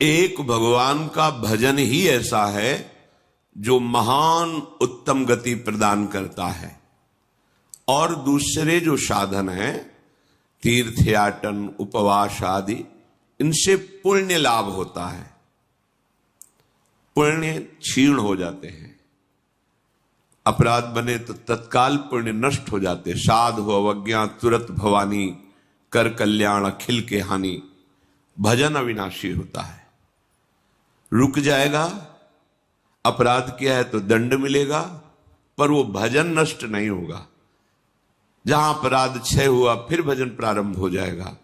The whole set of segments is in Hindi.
एक भगवान का भजन ही ऐसा है जो महान उत्तम गति प्रदान करता है, और दूसरे जो साधन हैं तीर्थयाटन उपवास आदि, इनसे पुण्य लाभ होता है, पुण्य क्षीण हो जाते हैं। अपराध बने तो तत्काल पुण्य नष्ट हो जाते। साधु अवज्ञा तुरत भवानी, कर कल्याण अखिल के हानि। भजन अविनाशी होता है, रुक जाएगा, अपराध किया है तो दंड मिलेगा, पर वो भजन नष्ट नहीं होगा। जहां अपराध क्षय हुआ फिर भजन प्रारंभ हो जाएगा,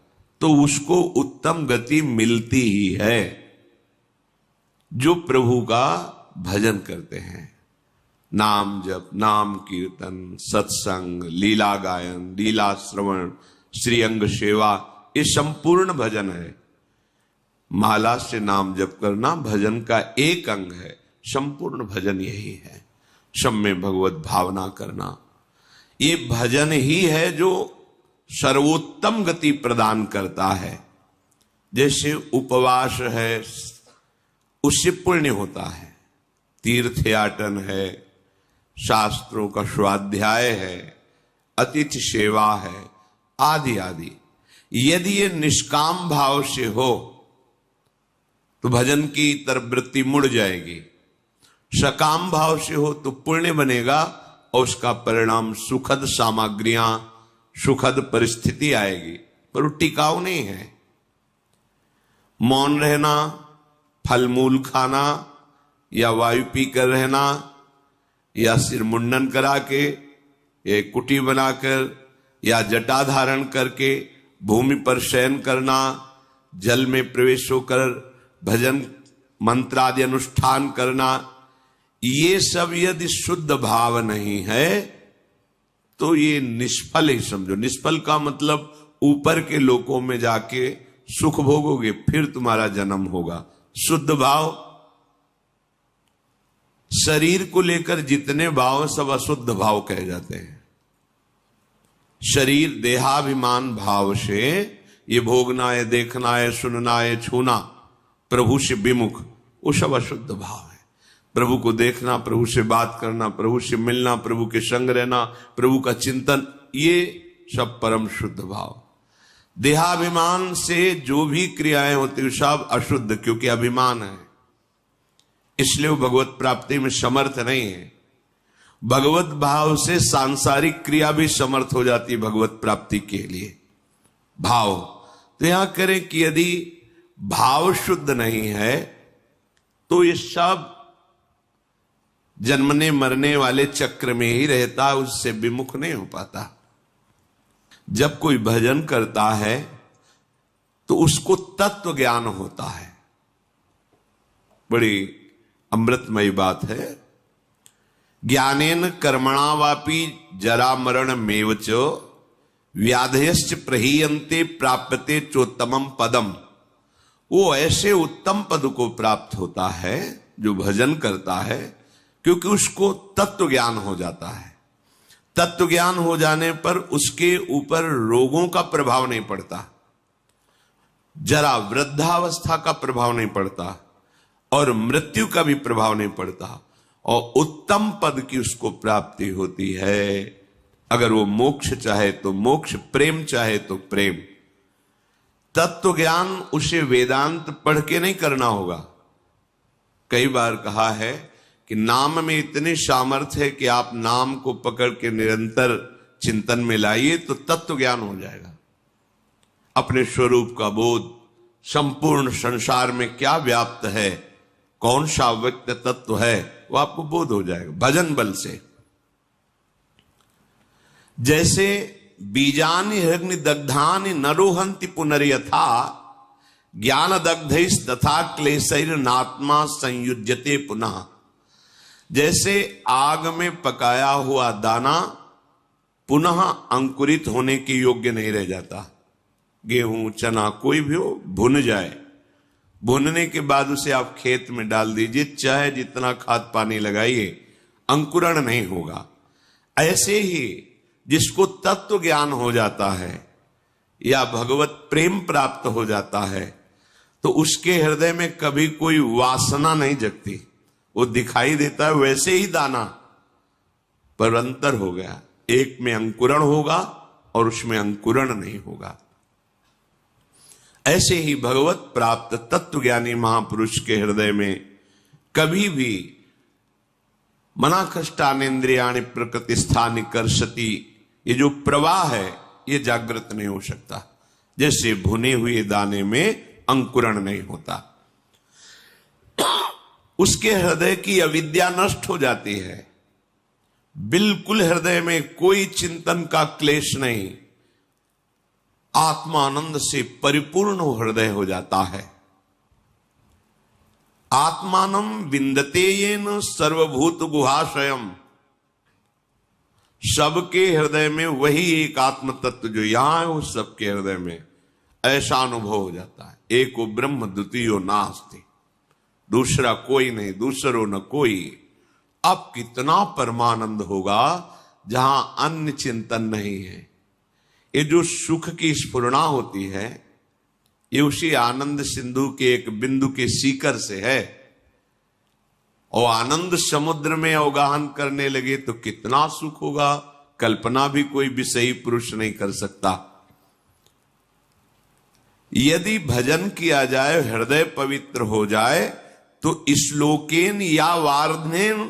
तो उसको उत्तम गति मिलती ही है जो प्रभु का भजन करते हैं। नाम जप, नाम कीर्तन, सत्संग, लीला गायन, लीला श्रवण, श्रीअंग सेवा, ये संपूर्ण भजन है। माला से नाम जप करना भजन का एक अंग है, संपूर्ण भजन यही है। सब में भगवत भावना करना, ये भजन ही है जो सर्वोत्तम गति प्रदान करता है। जैसे उपवास है, उससे पुण्य होता है, तीर्थयाटन है, शास्त्रों का स्वाध्याय है, अतिथि सेवा है, आदि आदि। यदि ये निष्काम भाव से हो तो भजन की तरफ वृत्ति मुड़ जाएगी, सकाम भाव से हो तो पुण्य बनेगा और उसका परिणाम सुखद सामग्रियां, सुखद परिस्थिति आएगी, पर वो टिकाऊ नहीं है। मौन रहना, फल मूल खाना, या वायु पी कर रहना, या सिर मुंडन करा के, या कुटी बनाकर, या जटा धारण करके भूमि पर शयन करना, जल में प्रवेश होकर भजन मंत्र आदि अनुष्ठान करना, ये सब यदि शुद्ध भाव नहीं है तो ये निष्फल ही समझो। निष्फल का मतलब ऊपर के लोकों में जाके सुख भोगोगे, फिर तुम्हारा जन्म होगा। शुद्ध भाव, शरीर को लेकर जितने भाव सब अशुद्ध भाव कहे जाते हैं। शरीर देहाभिमान भाव से ये भोगना है, देखना है, सुनना है, छूना, प्रभु से विमुख, वो सब अशुद्ध भाव है। प्रभु को देखना, प्रभु से बात करना, प्रभु से मिलना, प्रभु के संग रहना, प्रभु का चिंतन, ये सब परम शुद्ध भाव। देहाभिमान से जो भी क्रियाएं होती है सब अशुद्ध, क्योंकि अभिमान है, इसलिए वो भगवत प्राप्ति में समर्थ नहीं है। भगवत भाव से सांसारिक क्रिया भी समर्थ हो जाती है भगवत प्राप्ति के लिए। भाव तो यहां करें कि यदि भाव शुद्ध नहीं है तो ये सब जन्मने मरने वाले चक्र में ही रहता, उससे विमुख नहीं हो पाता। जब कोई भजन करता है तो उसको तत्व ज्ञान होता है। बड़ी अमृतमयी बात है। ज्ञानेन कर्मणा वापि जरा मरण मेवच व्याधयश्च प्रहीयन्ते प्राप्यते चोत्तमम पदम। वो ऐसे उत्तम पद को प्राप्त होता है जो भजन करता है, क्योंकि उसको तत्व ज्ञान हो जाता है। तत्व ज्ञान हो जाने पर उसके ऊपर रोगों का प्रभाव नहीं पड़ता, जरा वृद्धावस्था का प्रभाव नहीं पड़ता, और मृत्यु का भी प्रभाव नहीं पड़ता, और उत्तम पद की उसको प्राप्ति होती है। अगर वो मोक्ष चाहे तो मोक्ष, प्रेम चाहे तो प्रेम। तत्व ज्ञान उसे वेदांत पढ़ के नहीं करना होगा। कई बार कहा है कि नाम में इतनी सामर्थ्य है कि आप नाम को पकड़ के निरंतर चिंतन में लाइए तो तत्व ज्ञान हो जाएगा। अपने स्वरूप का बोध, संपूर्ण संसार में क्या व्याप्त है, कौन सा व्यक्त तत्व है, वो आपको बोध हो जाएगा भजन बल से। जैसे बीजानि अग्नि दग्धानि नरोहंति पुनर्यथा ज्ञान दग्धैस् तथा क्लेशैर नात्मा संयुज्यते पुनः। जैसे आग में पकाया हुआ दाना पुनः अंकुरित होने के योग्य नहीं रह जाता। गेहूं, चना, कोई भी हो, भुन जाए, भुनने के बाद उसे आप खेत में डाल दीजिए, चाहे जितना खाद पानी लगाइए, अंकुरण नहीं होगा। ऐसे ही जिसको तत्व ज्ञान हो जाता है या भगवत प्रेम प्राप्त हो जाता है, तो उसके हृदय में कभी कोई वासना नहीं जगती। वो दिखाई देता है वैसे ही दाना, पर अंतर हो गया, एक में अंकुरण होगा और उसमें अंकुरण नहीं होगा। ऐसे ही भगवत प्राप्त तत्वज्ञानी महापुरुष के हृदय में कभी भी मना कष्टानेन्द्रियाणि प्रकृति स्थानि कर्षति, ये जो प्रवाह है ये जागृत नहीं हो सकता। जैसे भुने हुए दाने में अंकुरण नहीं होता। उसके हृदय की अविद्या नष्ट हो जाती है, बिल्कुल हृदय में कोई चिंतन का क्लेश नहीं, आत्मानंद से परिपूर्ण हृदय हो जाता है। आत्मानं विन्दते येन सर्वभूत गुहाशयम, सबके हृदय में वही एक आत्म तत्व जो यहां है वो सबके हृदय में ऐसा अनुभव हो जाता है। एको ब्रह्म द्वितीयो नास्ति, दूसरा कोई नहीं, दूसरो न कोई। अब कितना परमानंद होगा जहां अन्य चिंतन नहीं है। ये जो सुख की स्फुरणा होती है ये उसी आनंद सिंधु के एक बिंदु के सीकर से है, और आनंद समुद्र में अवगाहन करने लगे तो कितना सुख होगा, कल्पना भी कोई विषयी पुरुष नहीं कर सकता। यदि भजन किया जाए, हृदय पवित्र हो जाए, तो श्लोकेन या वार्धनेन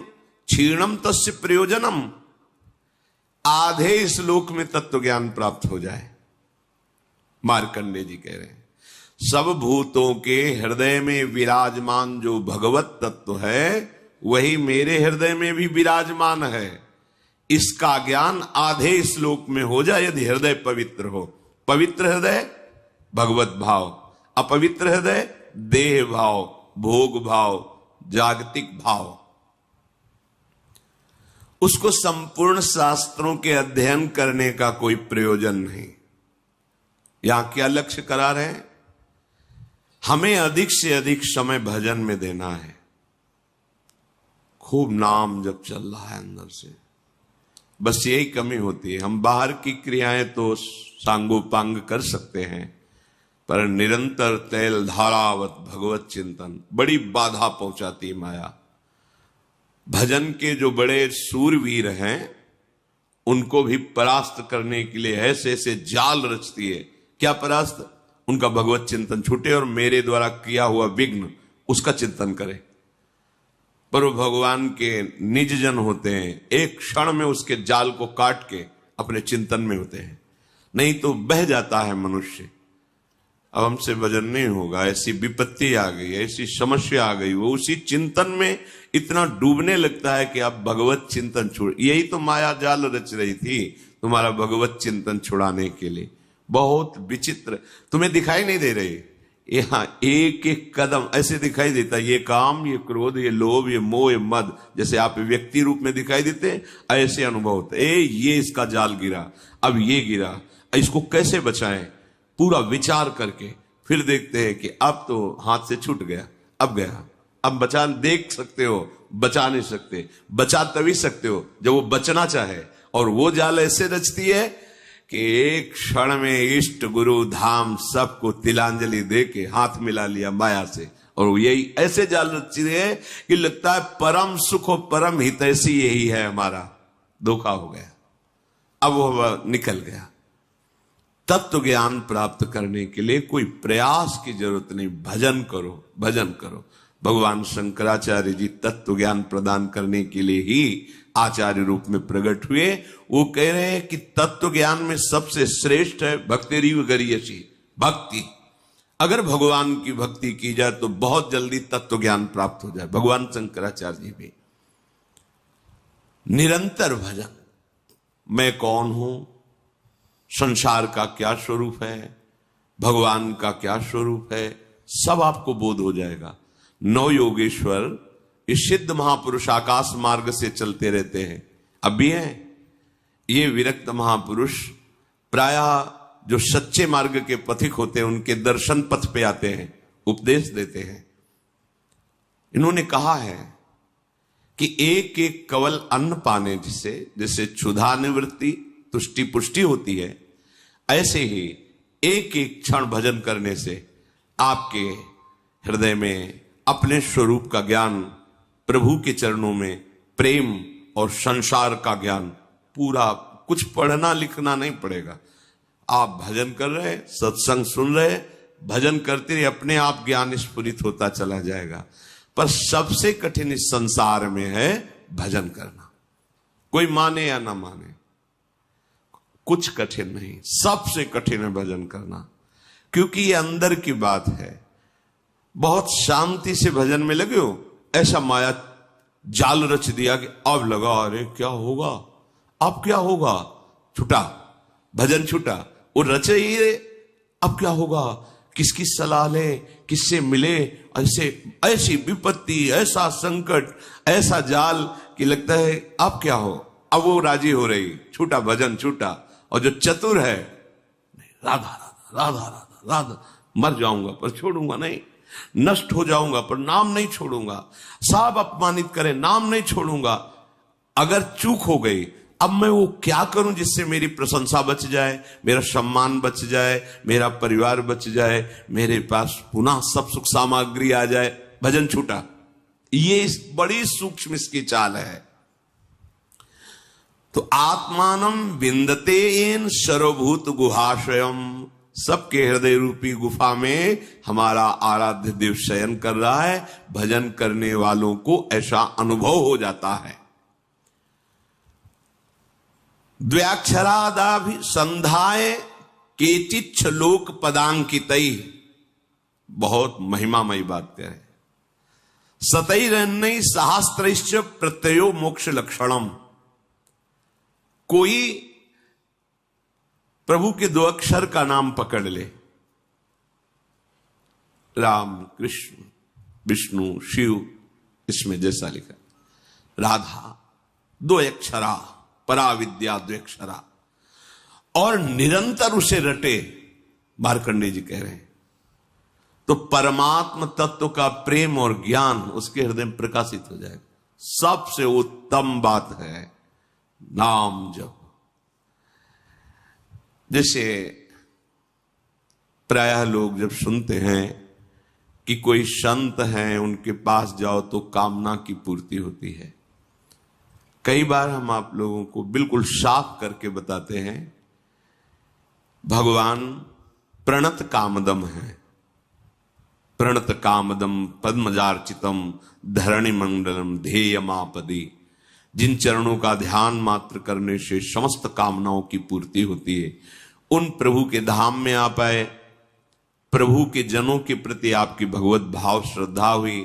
क्षीणम तस्य प्रयोजनम, आधे श्लोक में तत्व ज्ञान प्राप्त हो जाए। मार्कंडेय जी कह रहे हैं सब भूतों के हृदय में विराजमान जो भगवत तत्व है वही मेरे हृदय में भी विराजमान है। इसका ज्ञान आधे श्लोक में हो जाए यदि हृदय पवित्र हो। पवित्र हृदय भगवत भाव, अपवित्र हृदय देह भाव, भोग भाव, जागतिक भाव। उसको संपूर्ण शास्त्रों के अध्ययन करने का कोई प्रयोजन नहीं। यहां क्या लक्ष्य करा रहे हैं? हमें अधिक से अधिक समय भजन में देना है। खूब नाम जब चल रहा है अंदर से, बस यही कमी होती है। हम बाहर की क्रियाएं तो सांगोपांग कर सकते हैं, पर निरंतर तैल धारावत भगवत चिंतन बड़ी बाधा पहुंचाती माया। भजन के जो बड़े सूरवीर हैं उनको भी परास्त करने के लिए ऐसे ऐसे जाल रचती है। क्या परास्त? उनका भगवत चिंतन छूटे और मेरे द्वारा किया हुआ विघ्न उसका चिंतन करे। पर वो भगवान के निज जन होते हैं, एक क्षण में उसके जाल को काट के अपने चिंतन में होते हैं, नहीं तो बह जाता है मनुष्य। अब हमसे भजन नहीं होगा, ऐसी विपत्ति आ गई, ऐसी समस्या आ गई, वो उसी चिंतन में इतना डूबने लगता है कि आप भगवत चिंतन छोड़। यही तो माया जाल रच रही थी तुम्हारा भगवत चिंतन छुड़ाने के लिए। बहुत विचित्र, तुम्हें दिखाई नहीं दे रही, यहां एक एक कदम ऐसे दिखाई देता, ये काम, ये क्रोध, ये लोभ, ये मोह, ये मद, जैसे आप व्यक्ति रूप में दिखाई देते ऐसे अनुभव होते। ये इसका जाल गिरा, अब ये गिरा, इसको कैसे बचाएं, पूरा विचार करके फिर देखते हैं कि अब तो हाथ से छूट गया, अब गया, अब बचा देख सकते हो, बचा नहीं सकते। बचा तभी सकते हो जब वो बचना चाहे। और वो जाल ऐसे रचती है कि एक क्षण में इष्ट गुरु धाम सबको तिलांजलि दे के हाथ मिला लिया माया से। और यही ऐसे जाल रचती है कि लगता है परम सुख और परम हितैषी यही है हमारा। धोखा हो गया, अब वो निकल गया। तत्व ज्ञान प्राप्त करने के लिए कोई प्रयास की जरूरत नहीं, भजन करो, भजन करो। भगवान शंकराचार्य जी तत्व ज्ञान प्रदान करने के लिए ही आचार्य रूप में प्रकट हुए। वो कह रहे हैं कि तत्व ज्ञान में सबसे श्रेष्ठ है भक्तिरीव गरीयसी, भक्ति। अगर भगवान की भक्ति की जाए तो बहुत जल्दी तत्व ज्ञान प्राप्त हो जाए। भगवान शंकराचार्य जी भी निरंतर भजन, मैं कौन हूं, संसार का क्या स्वरूप है, भगवान का क्या स्वरूप है, सब आपको बोध हो जाएगा। नौ योगेश्वर इस सिद्ध महापुरुष आकाश मार्ग से चलते रहते हैं, अब भी हैं। ये विरक्त महापुरुष प्रायः जो सच्चे मार्ग के पथिक होते हैं उनके दर्शन पथ पे आते हैं, उपदेश देते हैं। इन्होंने कहा है कि एक एक कवल अन्न पाने जिसे जैसे क्षुधा निवृत्ति तुष्टि पुष्टि होती है, ऐसे ही एक एक क्षण भजन करने से आपके हृदय में अपने स्वरूप का ज्ञान, प्रभु के चरणों में प्रेम और संसार का ज्ञान, पूरा कुछ पढ़ना लिखना नहीं पड़ेगा। आप भजन कर रहे, सत्संग सुन रहे, भजन करते रहे, अपने आप ज्ञान स्फुरित होता चला जाएगा। पर सबसे कठिन इस संसार में है भजन करना। कोई माने या ना माने, कुछ कठिन नहीं, सबसे कठिन है भजन करना, क्योंकि ये अंदर की बात है। बहुत शांति से भजन में लगे हो, ऐसा माया जाल रच दिया कि अब लगा अरे क्या होगा, अब क्या होगा, छूटा भजन, छूटा। वो रचे ही अब क्या होगा, किसकी सलाह ले, किससे मिले, ऐसी विपत्ति, ऐसा संकट, ऐसा जाल कि लगता है अब क्या हो। अब वो राजी हो रही, छूटा भजन, छूटा। और जो चतुर है, राधा राधा राधा राधा राधा, मर जाऊंगा पर छोड़ूंगा नहीं, नष्ट हो जाऊंगा पर नाम नहीं छोड़ूंगा, सब अपमानित करे नाम नहीं छोड़ूंगा। अगर चूक हो गई, अब मैं वो क्या करूं जिससे मेरी प्रशंसा बच जाए, मेरा सम्मान बच जाए, मेरा परिवार बच जाए, मेरे पास पुनः सब सुख सामग्री आ जाए। भजन छूटा। ये बड़ी सूक्ष्म इसकी चाल है। तो आत्मानम विंदते एन सर्वभूत गुहाशयम, सबके हृदय रूपी गुफा में हमारा आराध्य देव शयन कर रहा है। भजन करने वालों को ऐसा अनुभव हो जाता है। द्व्याक्षरादाभि संधाय केचिच्छ लोक पदांकितई, बहुत महिमामयी बात है। सतैरन्नई सहस्त्रैश्च प्रत्ययो मोक्ष लक्षणम, कोई प्रभु के 2 अक्षर का नाम पकड़ ले, राम, कृष्ण, विष्णु, शिव, इसमें जैसा लिखा, राधा 2 अक्षरा, पराविद्या 2 अक्षरा, और निरंतर उसे रटे, मार्कंडेय जी कह रहे हैं, तो परमात्म तत्व का प्रेम और ज्ञान उसके हृदय में प्रकाशित हो जाएगा। सबसे उत्तम बात है नाम जप। जैसे प्रायः लोग जब सुनते हैं कि कोई संत हैं, उनके पास जाओ तो कामना की पूर्ति होती है, कई बार हम आप लोगों को बिल्कुल साफ करके बताते हैं, भगवान प्रणत कामदम है। प्रणत कामदम पद्मजार्चितम धरणि मंडलम ध्येयमापदी, जिन चरणों का ध्यान मात्र करने से समस्त कामनाओं की पूर्ति होती है, उन प्रभु के धाम में आ पाए। प्रभु के जनों के प्रति आपकी भगवत भाव श्रद्धा हुई,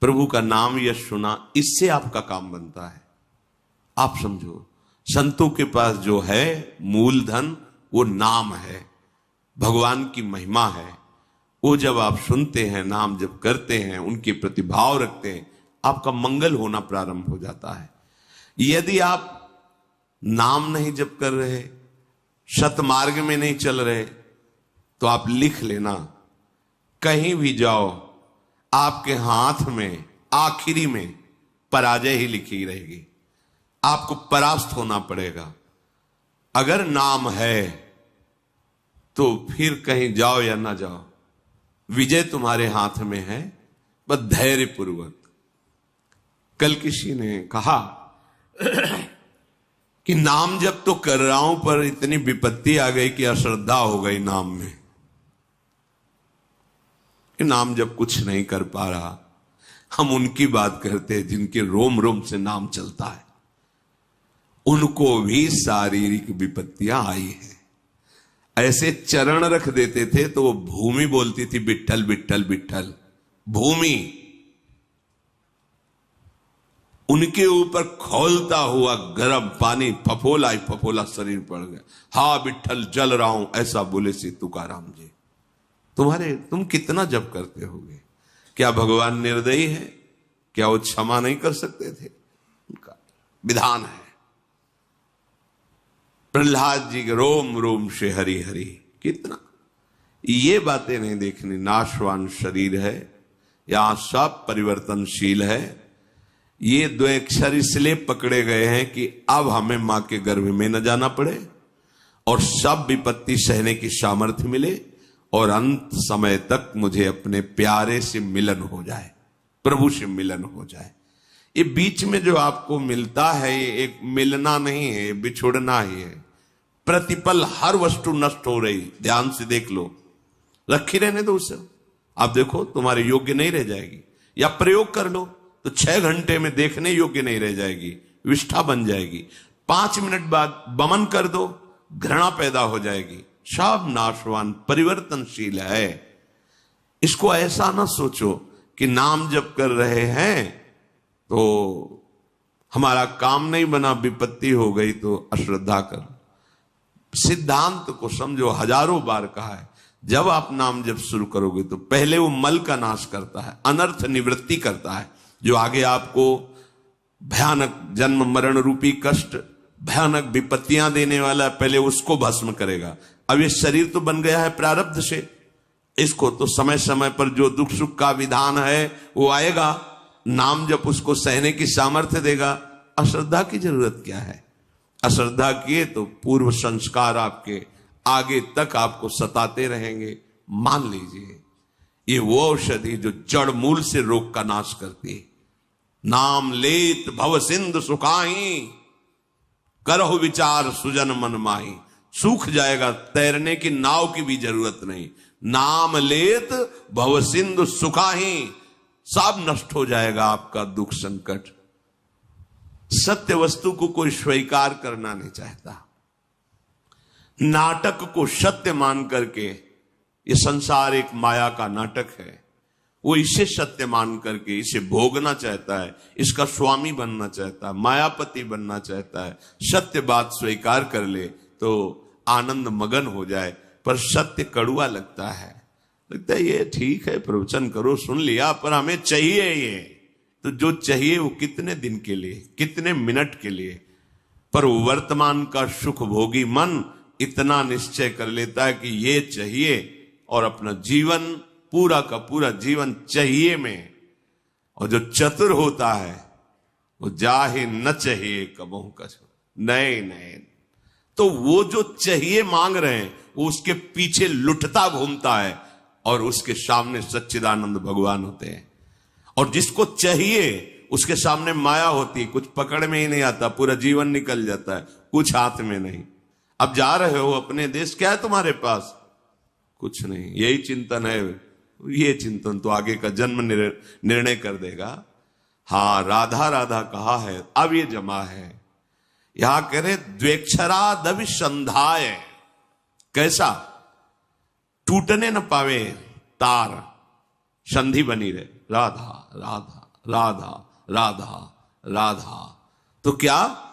प्रभु का नाम यश सुना, इससे आपका काम बनता है। आप समझो, संतों के पास जो है मूलधन वो नाम है, भगवान की महिमा है। वो जब आप सुनते हैं, नाम जब करते हैं, उनके प्रति भाव रखते हैं, आपका मंगल होना प्रारंभ हो जाता है। यदि आप नाम नहीं जप कर रहे, सतमार्ग में नहीं चल रहे, तो आप लिख लेना, कहीं भी जाओ आपके हाथ में आखिरी में पराजय ही लिखी रहेगी, आपको परास्त होना पड़ेगा। अगर नाम है तो फिर कहीं जाओ या ना जाओ, विजय तुम्हारे हाथ में है, बस धैर्य पूर्वक। कल किसी ने कहा कि नाम जब तो कर रहा हूं पर इतनी विपत्ति आ गई कि अश्रद्धा हो गई नाम में, कि नाम जब कुछ नहीं कर पा रहा। हम उनकी बात करते हैं जिनके रोम रोम से नाम चलता है, उनको भी शारीरिक विपत्तियां आई है। ऐसे चरण रख देते थे तो वो भूमि बोलती थी विट्ठल विट्ठल विट्ठल, भूमि उनके ऊपर खौलता हुआ गर्म पानी फफोला ही फफोला शरीर पड़ गया। हा विट्ठल जल रहा हूं, ऐसा बोले श्री तुकाराम जी। तुम कितना जप करते होगे? क्या भगवान निर्दयी है? क्या वो क्षमा नहीं कर सकते थे? उनका विधान है। प्रहलाद जी के रोम रोम से हरि हरि, कितना ये बातें नहीं देखनी। नाशवान शरीर है, यहां सब परिवर्तनशील है। ये 2 अक्षर इसलिए पकड़े गए हैं कि अब हमें मां के गर्भ में न जाना पड़े और सब विपत्ति सहने की सामर्थ्य मिले और अंत समय तक मुझे अपने प्यारे से मिलन हो जाए, प्रभु से मिलन हो जाए। ये बीच में जो आपको मिलता है ये एक मिलना नहीं है, बिछुड़ना ही है। प्रतिपल हर वस्तु नष्ट हो रही, ध्यान से देख लो, रखी रहने दो उसे। आप देखो तुम्हारे योग्य नहीं रह जाएगी, या प्रयोग कर लो तो 6 घंटे में देखने योग्य नहीं रह जाएगी, विष्ठा बन जाएगी। 5 मिनट बाद बमन कर दो, घृणा पैदा हो जाएगी। सब नाशवान परिवर्तनशील है। इसको ऐसा ना सोचो कि नाम जप कर रहे हैं तो हमारा काम नहीं बना, विपत्ति हो गई तो अश्रद्धा कर। सिद्धांत को समझो, हजारों बार कहा है, जब आप नाम जब शुरू करोगे तो पहले वो मल का नाश करता है, अनर्थ निवृत्ति करता है, जो आगे आपको भयानक जन्म मरण रूपी कष्ट, भयानक विपत्तियां देने वाला है, पहले उसको भस्म करेगा। अब ये शरीर तो बन गया है प्रारब्ध से, इसको तो समय समय पर जो दुख सुख का विधान है वो आएगा, नाम जब उसको सहने की सामर्थ्य देगा। अश्रद्धा की जरूरत क्या है? अश्रद्धा किए तो पूर्व संस्कार आपके आगे तक आपको सताते रहेंगे। मान लीजिए ये वो औषधि जो जड़ मूल से रोग का नाश करती है। नाम लेत भव सिंधु सुखाही, करहो विचार सुजन मन माही। सूख जाएगा, तैरने की नाव की भी जरूरत नहीं। नाम लेत भव सिंधु सुखाही, सब नष्ट हो जाएगा आपका दुख संकट। सत्य वस्तु को कोई स्वीकार करना नहीं चाहता। नाटक को सत्य मान करके, ये संसार एक माया का नाटक है, वो इसे सत्य मान करके इसे भोगना चाहता है, इसका स्वामी बनना चाहता है, मायापति बनना चाहता है। सत्य बात स्वीकार कर ले तो आनंद मगन हो जाए, पर सत्य कड़ुआ लगता है। लगता है ये ठीक है, प्रवचन करो, सुन लिया, पर हमें चाहिए ये। तो जो चाहिए वो कितने दिन के लिए, कितने मिनट के लिए, पर वर्तमान का सुख भोगी मन इतना निश्चय कर लेता है कि ये चाहिए, और अपना जीवन पूरा का पूरा जीवन चाहिए में। और जो चतुर होता है वो जाहे न चाहिए कबहू कछ, नहीं नहीं, तो वो जो चाहिए मांग रहे हैं वो उसके पीछे लुटता घूमता है, और उसके सामने सच्चिदानंद भगवान होते हैं। और जिसको चाहिए उसके सामने माया होती है, कुछ पकड़ में ही नहीं आता, पूरा जीवन निकल जाता है, कुछ हाथ में नहीं। अब जा रहे हो अपने देश, क्या है तुम्हारे पास? कुछ नहीं, यही चिंतन है। ये चिंतन तो आगे का जन्म निर्णय कर देगा। हाँ, राधा राधा कहा है, अब ये जमा है। यहां कह रहे द्वेक्षरादविसंधाय, कैसा? टूटने न पावे तार, संधि बनी रहे, राधा राधा राधा राधा राधा। तो क्या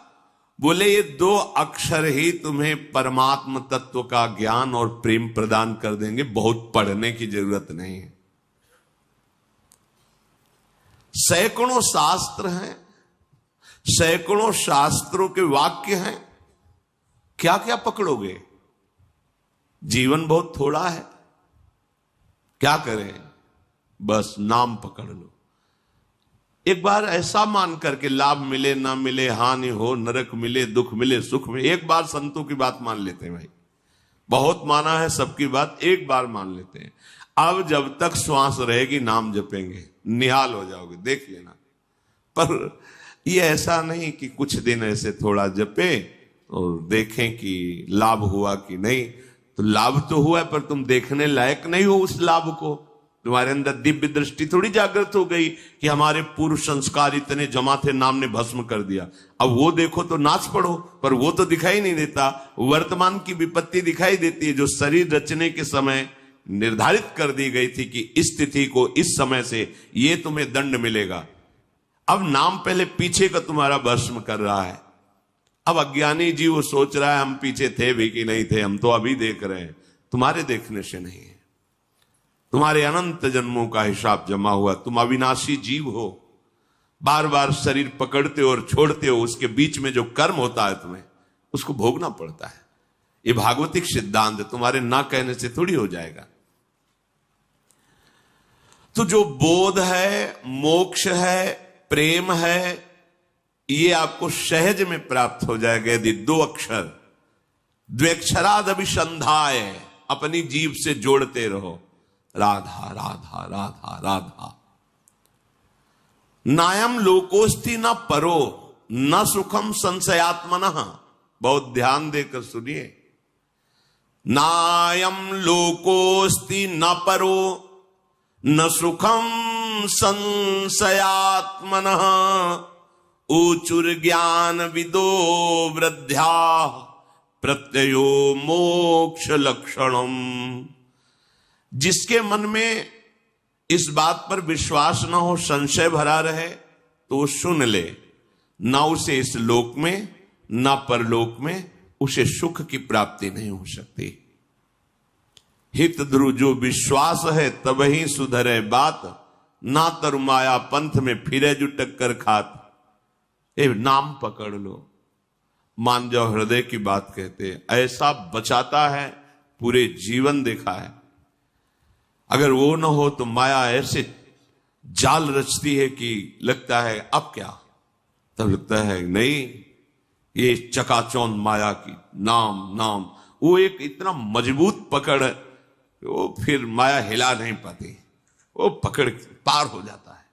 बोले? ये 2 अक्षर ही तुम्हें परमात्म तत्व का ज्ञान और प्रेम प्रदान कर देंगे, बहुत पढ़ने की जरूरत नहीं है। सैकड़ों शास्त्र हैं, सैकड़ों शास्त्रों के वाक्य हैं, क्या क्या पकड़ोगे? जीवन बहुत थोड़ा है, क्या करें? बस नाम पकड़ लो। एक बार ऐसा मान करके, लाभ मिले ना मिले, हानि हो, नरक मिले, दुख मिले, सुख मिले, एक बार संतों की बात मान लेते हैं भाई। बहुत माना है सबकी बात, एक बार मान लेते हैं। अब जब तक श्वास रहेगी नाम जपेंगे, निहाल हो जाओगे, देख लेना। पर ये ऐसा नहीं कि कुछ दिन ऐसे थोड़ा जपे और देखें कि लाभ हुआ कि नहीं। तो लाभ तो हुआ, पर तुम देखने लायक नहीं हो उस लाभ को। तुम्हारे अंदर दिव्य दृष्टि थोड़ी जागृत हो गई कि हमारे पूर्व संस्कार इतने जमा थे, नाम ने भस्म कर दिया। अब वो देखो तो नाच पड़ो, पर वो तो दिखाई नहीं देता। वर्तमान की विपत्ति दिखाई देती है, जो शरीर रचने के समय निर्धारित कर दी गई थी कि इस तिथि को, इस समय से ये तुम्हें दंड मिलेगा। अब नाम पहले पीछे का तुम्हारा भस्म कर रहा है। अब अज्ञानी जी वो सोच रहा है हम पीछे थे भी कि नहीं थे, हम तो अभी देख रहे हैं। तुम्हारे देखने से नहीं है, तुम्हारे अनंत जन्मों का हिसाब जमा हुआ। तुम अविनाशी जीव हो, बार बार शरीर पकड़ते हो और छोड़ते हो, उसके बीच में जो कर्म होता है तुम्हें उसको भोगना पड़ता है। ये भागवतिक सिद्धांत तुम्हारे ना कहने से थोड़ी हो जाएगा। तो जो बोध है, मोक्ष है, प्रेम है, ये आपको सहज में प्राप्त हो जाएगा यदि 2 अक्षर द्वेक्षरादभिसंधाय, अपनी जीभ से जोड़ते रहो, राधा राधा राधा राधा। नायम लोकोस्ति न परो न सुखम संशयात्मनः। बहुत ध्यान देकर सुनिए। नायम लोकोस्ति न परो न सुखम संशयात्मनः। ऊचुर ज्ञान विदो वृद्ध्या प्रत्ययो मोक्ष लक्षणम। जिसके मन में इस बात पर विश्वास न हो, संशय भरा रहे, तो वो सुन ले, ना उसे इस लोक में ना परलोक में उसे सुख की प्राप्ति नहीं हो सकती। हित ध्रुव जो विश्वास है तब ही सुधरे बात, ना तरु माया पंथ में फिरे जो टक्कर खात। ए नाम पकड़ लो, मान जाओ, हृदय की बात कहते हैं, ऐसा बचाता है, पूरे जीवन देखा है। अगर वो न हो तो माया ऐसे जाल रचती है कि लगता है अब क्या, तब लगता है नहीं, ये चकाचौंध माया की नाम नाम, वो एक इतना मजबूत पकड़ है, वो फिर माया हिला नहीं पाती, वो पकड़ पार हो जाता है।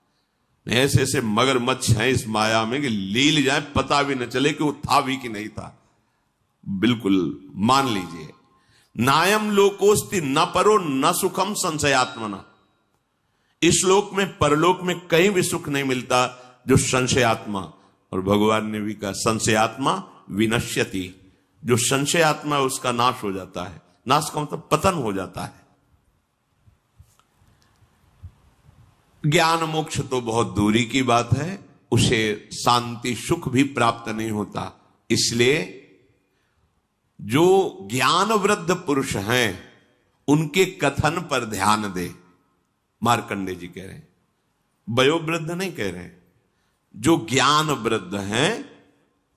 ऐसे ऐसे मगरमच्छ हैं इस माया में कि लील जाए पता भी न चले कि वो था भी कि नहीं था। बिल्कुल मान लीजिए, नायम लोकोस्ति न परो न सुखम संशयात्मना। इस लोक में परलोक में कहीं भी सुख नहीं मिलता जो संशयात्मा, और भगवान ने भी कहा संशयात्मा विनश्यति। जो संशयात्मा है उसका नाश हो जाता है, नाश का मतलब पतन हो जाता है। ज्ञान मोक्ष तो बहुत दूरी की बात है, उसे शांति सुख भी प्राप्त नहीं होता। इसलिए जो ज्ञान वृद्ध पुरुष हैं उनके कथन पर ध्यान दे। मार्कंडे जी कह रहे हैं, वयोवृद्ध नहीं कह रहे हैं, जो ज्ञान वृद्ध हैं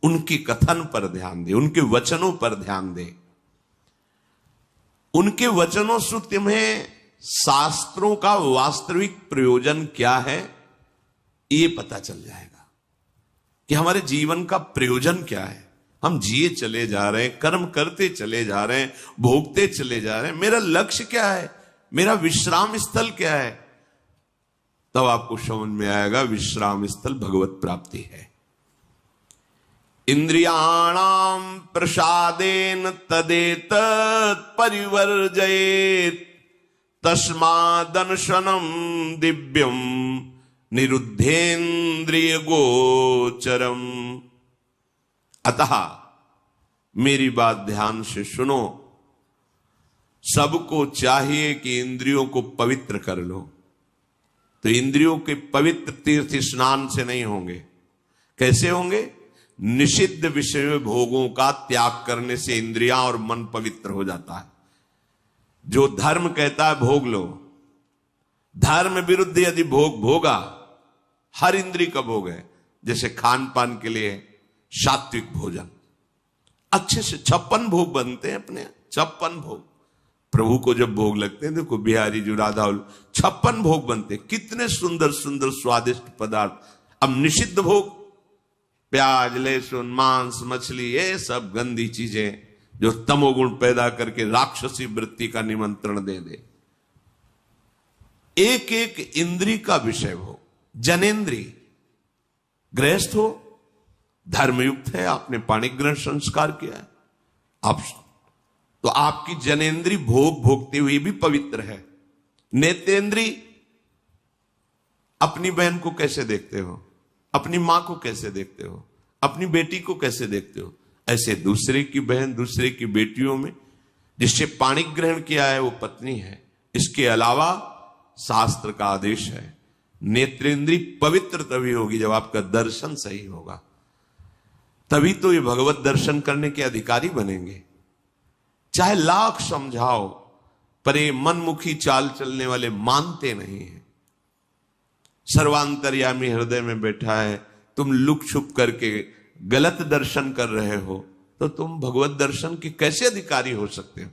उनके कथन पर ध्यान दे, उनके वचनों पर ध्यान दे। उनके वचनों से तुम्हें शास्त्रों का वास्तविक प्रयोजन क्या है ये पता चल जाएगा कि हमारे जीवन का प्रयोजन क्या है। हम जिए चले जा रहे हैं, कर्म करते चले जा रहे हैं, भोगते चले जा रहे हैं, मेरा लक्ष्य क्या है, मेरा विश्राम स्थल क्या है। तब आपको समझ में आएगा विश्राम स्थल भगवत प्राप्ति है। इंद्रियाणाम प्रसादेन तदेतत् परिवर्जयेत् तस्मादनशनम दिव्यम निरुद्धेन्द्रिय गोचरम। अतः मेरी बात ध्यान से सुनो, सबको चाहिए कि इंद्रियों को पवित्र कर लो। तो इंद्रियों के पवित्र तीर्थ स्नान से नहीं होंगे। कैसे होंगे? निषिद्ध विषय भोगों का त्याग करने से इंद्रियां और मन पवित्र हो जाता है। जो धर्म कहता है भोग लो, धर्म विरुद्ध यदि भोग भोगा, हर इंद्री का भोग है। जैसे खान पान के लिए सात्विक भोजन, अच्छे से 56 भोग बनते हैं अपने, 56 भोग प्रभु को जब भोग लगते हैं, देखो बिहारी जो राधा 56 भोग बनते, कितने सुंदर सुंदर स्वादिष्ट पदार्थ। अब निषिद्ध भोग, प्याज लहसुन मांस मछली, ये सब गंदी चीजें जो तमोगुण पैदा करके राक्षसी वृत्ति का निमंत्रण दे दे। एक एक इंद्री का विषय हो। जनेन्द्री गृहस्थ हो, धर्मयुक्त है, आपने पाणिक ग्रहण संस्कार किया है, आप तो आपकी जनेन्द्री भोग भोगते हुए भी पवित्र है। नेत्रेंद्री, अपनी बहन को कैसे देखते हो, अपनी मां को कैसे देखते हो, अपनी बेटी को कैसे देखते हो, ऐसे दूसरे की बहन दूसरे की बेटियों में जिससे पाणिक ग्रहण किया है वो पत्नी है। इसके अलावा शास्त्र का आदेश है, नेत्रेंद्री पवित्र तभी होगी जब आपका दर्शन सही होगा, तभी तो ये भगवत दर्शन करने के अधिकारी बनेंगे। चाहे लाख समझाओ, पर ये मनमुखी चाल चलने वाले मानते नहीं हैं। सर्वांतर्यामी हृदय में बैठा है, तुम लुक छुप करके गलत दर्शन कर रहे हो, तो तुम भगवत दर्शन के कैसे अधिकारी हो सकते हो?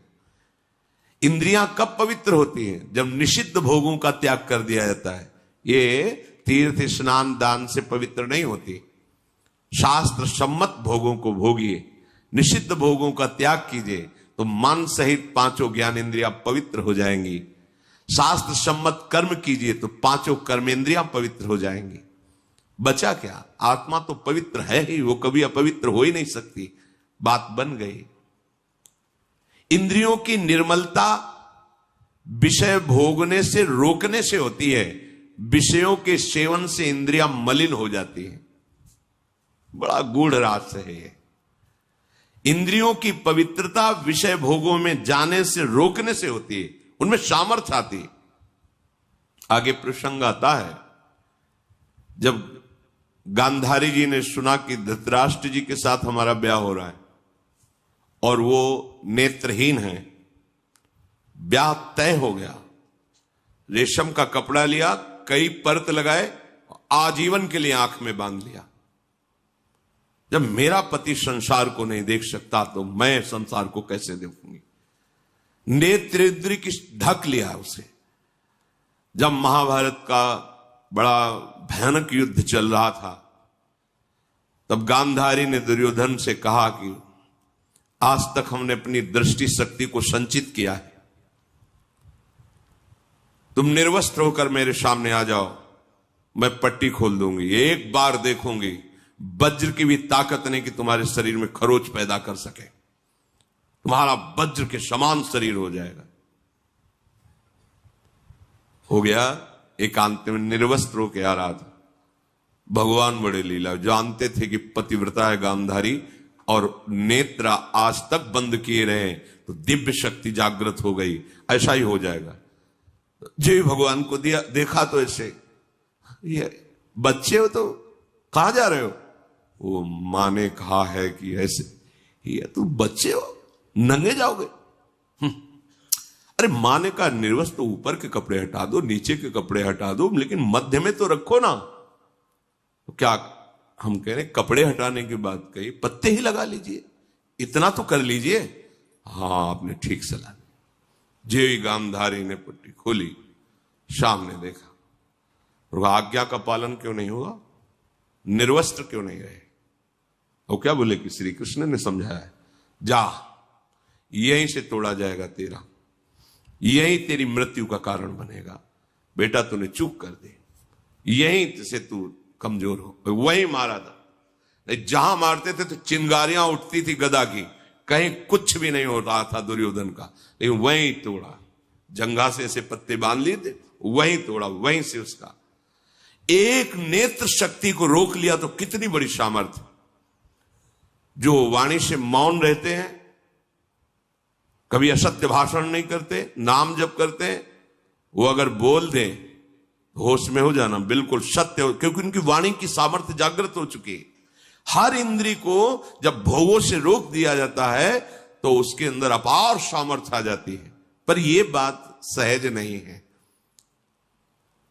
इंद्रियां कब पवित्र होती हैं? जब निषिद्ध भोगों का त्याग कर दिया जाता है। ये तीर्थ स्नान दान से पवित्र नहीं होती। शास्त्र सम्मत भोगों को भोगिए, निषिद्ध भोगों का त्याग कीजिए, तो मन सहित पांचों ज्ञानेंद्रियां पवित्र हो जाएंगी। शास्त्र सम्मत कर्म कीजिए तो पांचों कर्मेंद्रियां पवित्र हो जाएंगी। बचा क्या? आत्मा तो पवित्र है ही, वो कभी अपवित्र हो ही नहीं सकती। बात बन गई। इंद्रियों की निर्मलता विषय भोगने से रोकने से होती है। विषयों के सेवन से इंद्रियां मलिन हो जाती हैं। बड़ा गूढ़ रहस्य है ये। इंद्रियों की पवित्रता विषय भोगों में जाने से रोकने से होती है, उनमें सामर्थ्य आती है। आगे प्रसंग आता है, जब गांधारी जी ने सुना कि धृतराष्ट्र जी के साथ हमारा ब्याह हो रहा है और वो नेत्रहीन है, ब्याह तय हो गया। रेशम का कपड़ा लिया, कई परत लगाए, आजीवन के लिए आंख में बांध लिया। जब मेरा पति संसार को नहीं देख सकता तो मैं संसार को कैसे देखूंगी? नेत्रेंद्र की ढक लिया उसे। जब महाभारत का बड़ा भयानक युद्ध चल रहा था, तब गांधारी ने दुर्योधन से कहा कि आज तक हमने अपनी दृष्टि शक्ति को संचित किया है, तुम निर्वस्त्र होकर मेरे सामने आ जाओ, मैं पट्टी खोल दूंगी, एक बार देखूंगी, वज्र की भी ताकत नहीं कि तुम्हारे शरीर में खरोच पैदा कर सके, तुम्हारा वज्र के समान शरीर हो जाएगा। हो गया। एकांत में निर्वस्त्र होकर आ रहा था। भगवान बड़े लीला, जानते थे कि पतिव्रता है गांधारी और नेत्र आज तक बंद किए रहे तो दिव्य शक्ति जागृत हो गई, ऐसा ही हो जाएगा। जय भगवान को दिया, देखा तो ऐसे, ये बच्चे हो तो कहां जा रहे हो? वो मां ने कहा है कि ऐसे। ये तुम बच्चे हो, नंगे जाओगे? अरे मां ने कहा निर्वस्त्र, ऊपर के कपड़े हटा दो, नीचे के कपड़े हटा दो, लेकिन मध्य में तो रखो ना। तो क्या हम कह रहे कपड़े हटाने की बात कही, पत्ते ही लगा लीजिए, इतना तो कर लीजिए। हाँ, आपने ठीक सलाह दी। जे गांधारी ने पट्टी खोली, सामने देखा, और आज्ञा का पालन क्यों नहीं हुआ? निर्वस्त्र क्यों नहीं रहे? और क्या बोले कि श्री कृष्ण ने समझाया है, जा यहीं से तोड़ा जाएगा तेरा, यही तेरी मृत्यु का कारण बनेगा। बेटा तूने चूक कर दी, यहीं से तू कमजोर हो। वही मारा था। जहां मारते थे तो चिंगारियां उठती थी गदा की, कहीं कुछ भी नहीं हो रहा था दुर्योधन का, लेकिन वहीं तोड़ा। जंघा से ऐसे पत्ते बांध लिए थे, वहीं तोड़ा, वहीं से उसका एक नेत्र शक्ति को रोक लिया। तो कितनी बड़ी सामर्थ्य। जो वाणी से मौन रहते हैं, कभी असत्य भाषण नहीं करते, नाम जप करते हैं, वो अगर बोल दें होश में हो जाना, बिल्कुल सत्य हो, क्योंकि उनकी वाणी की सामर्थ्य जागृत हो चुकी है। हर इंद्री को जब भोगों से रोक दिया जाता है तो उसके अंदर अपार सामर्थ्य आ जाती है। पर यह बात सहज नहीं है।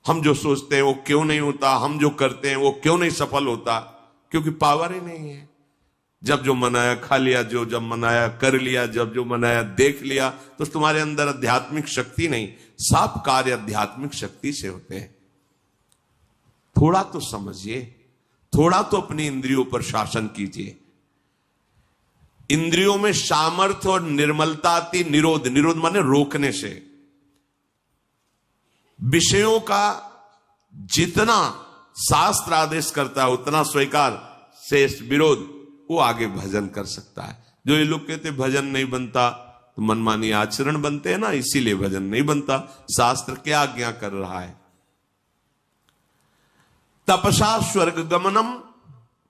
हम जो सोचते हैं वो क्यों नहीं होता, हम जो करते हैं वो क्यों नहीं सफल होता? क्योंकि पावर ही नहीं है। जब जो मनाया खा लिया, जो जब मनाया कर लिया, जब जो मनाया देख लिया, तो तुम्हारे अंदर आध्यात्मिक शक्ति नहीं। सब कार्य आध्यात्मिक शक्ति से होते हैं। थोड़ा तो समझिए, थोड़ा तो अपनी इंद्रियों पर शासन कीजिए। इंद्रियों में सामर्थ्य और निर्मलता आती निरोध, निरोध माने रोकने से। विषयों का जितना शास्त्र आदेश करता है उतना स्वीकार, शेष विरोध, वो आगे भजन कर सकता है। जो ये लोग कहते भजन नहीं बनता, तो मनमानी आचरण बनते हैं ना, इसीलिए भजन नहीं बनता। शास्त्र क्या आज्ञा कर रहा है? तपसा स्वर्ग गमनम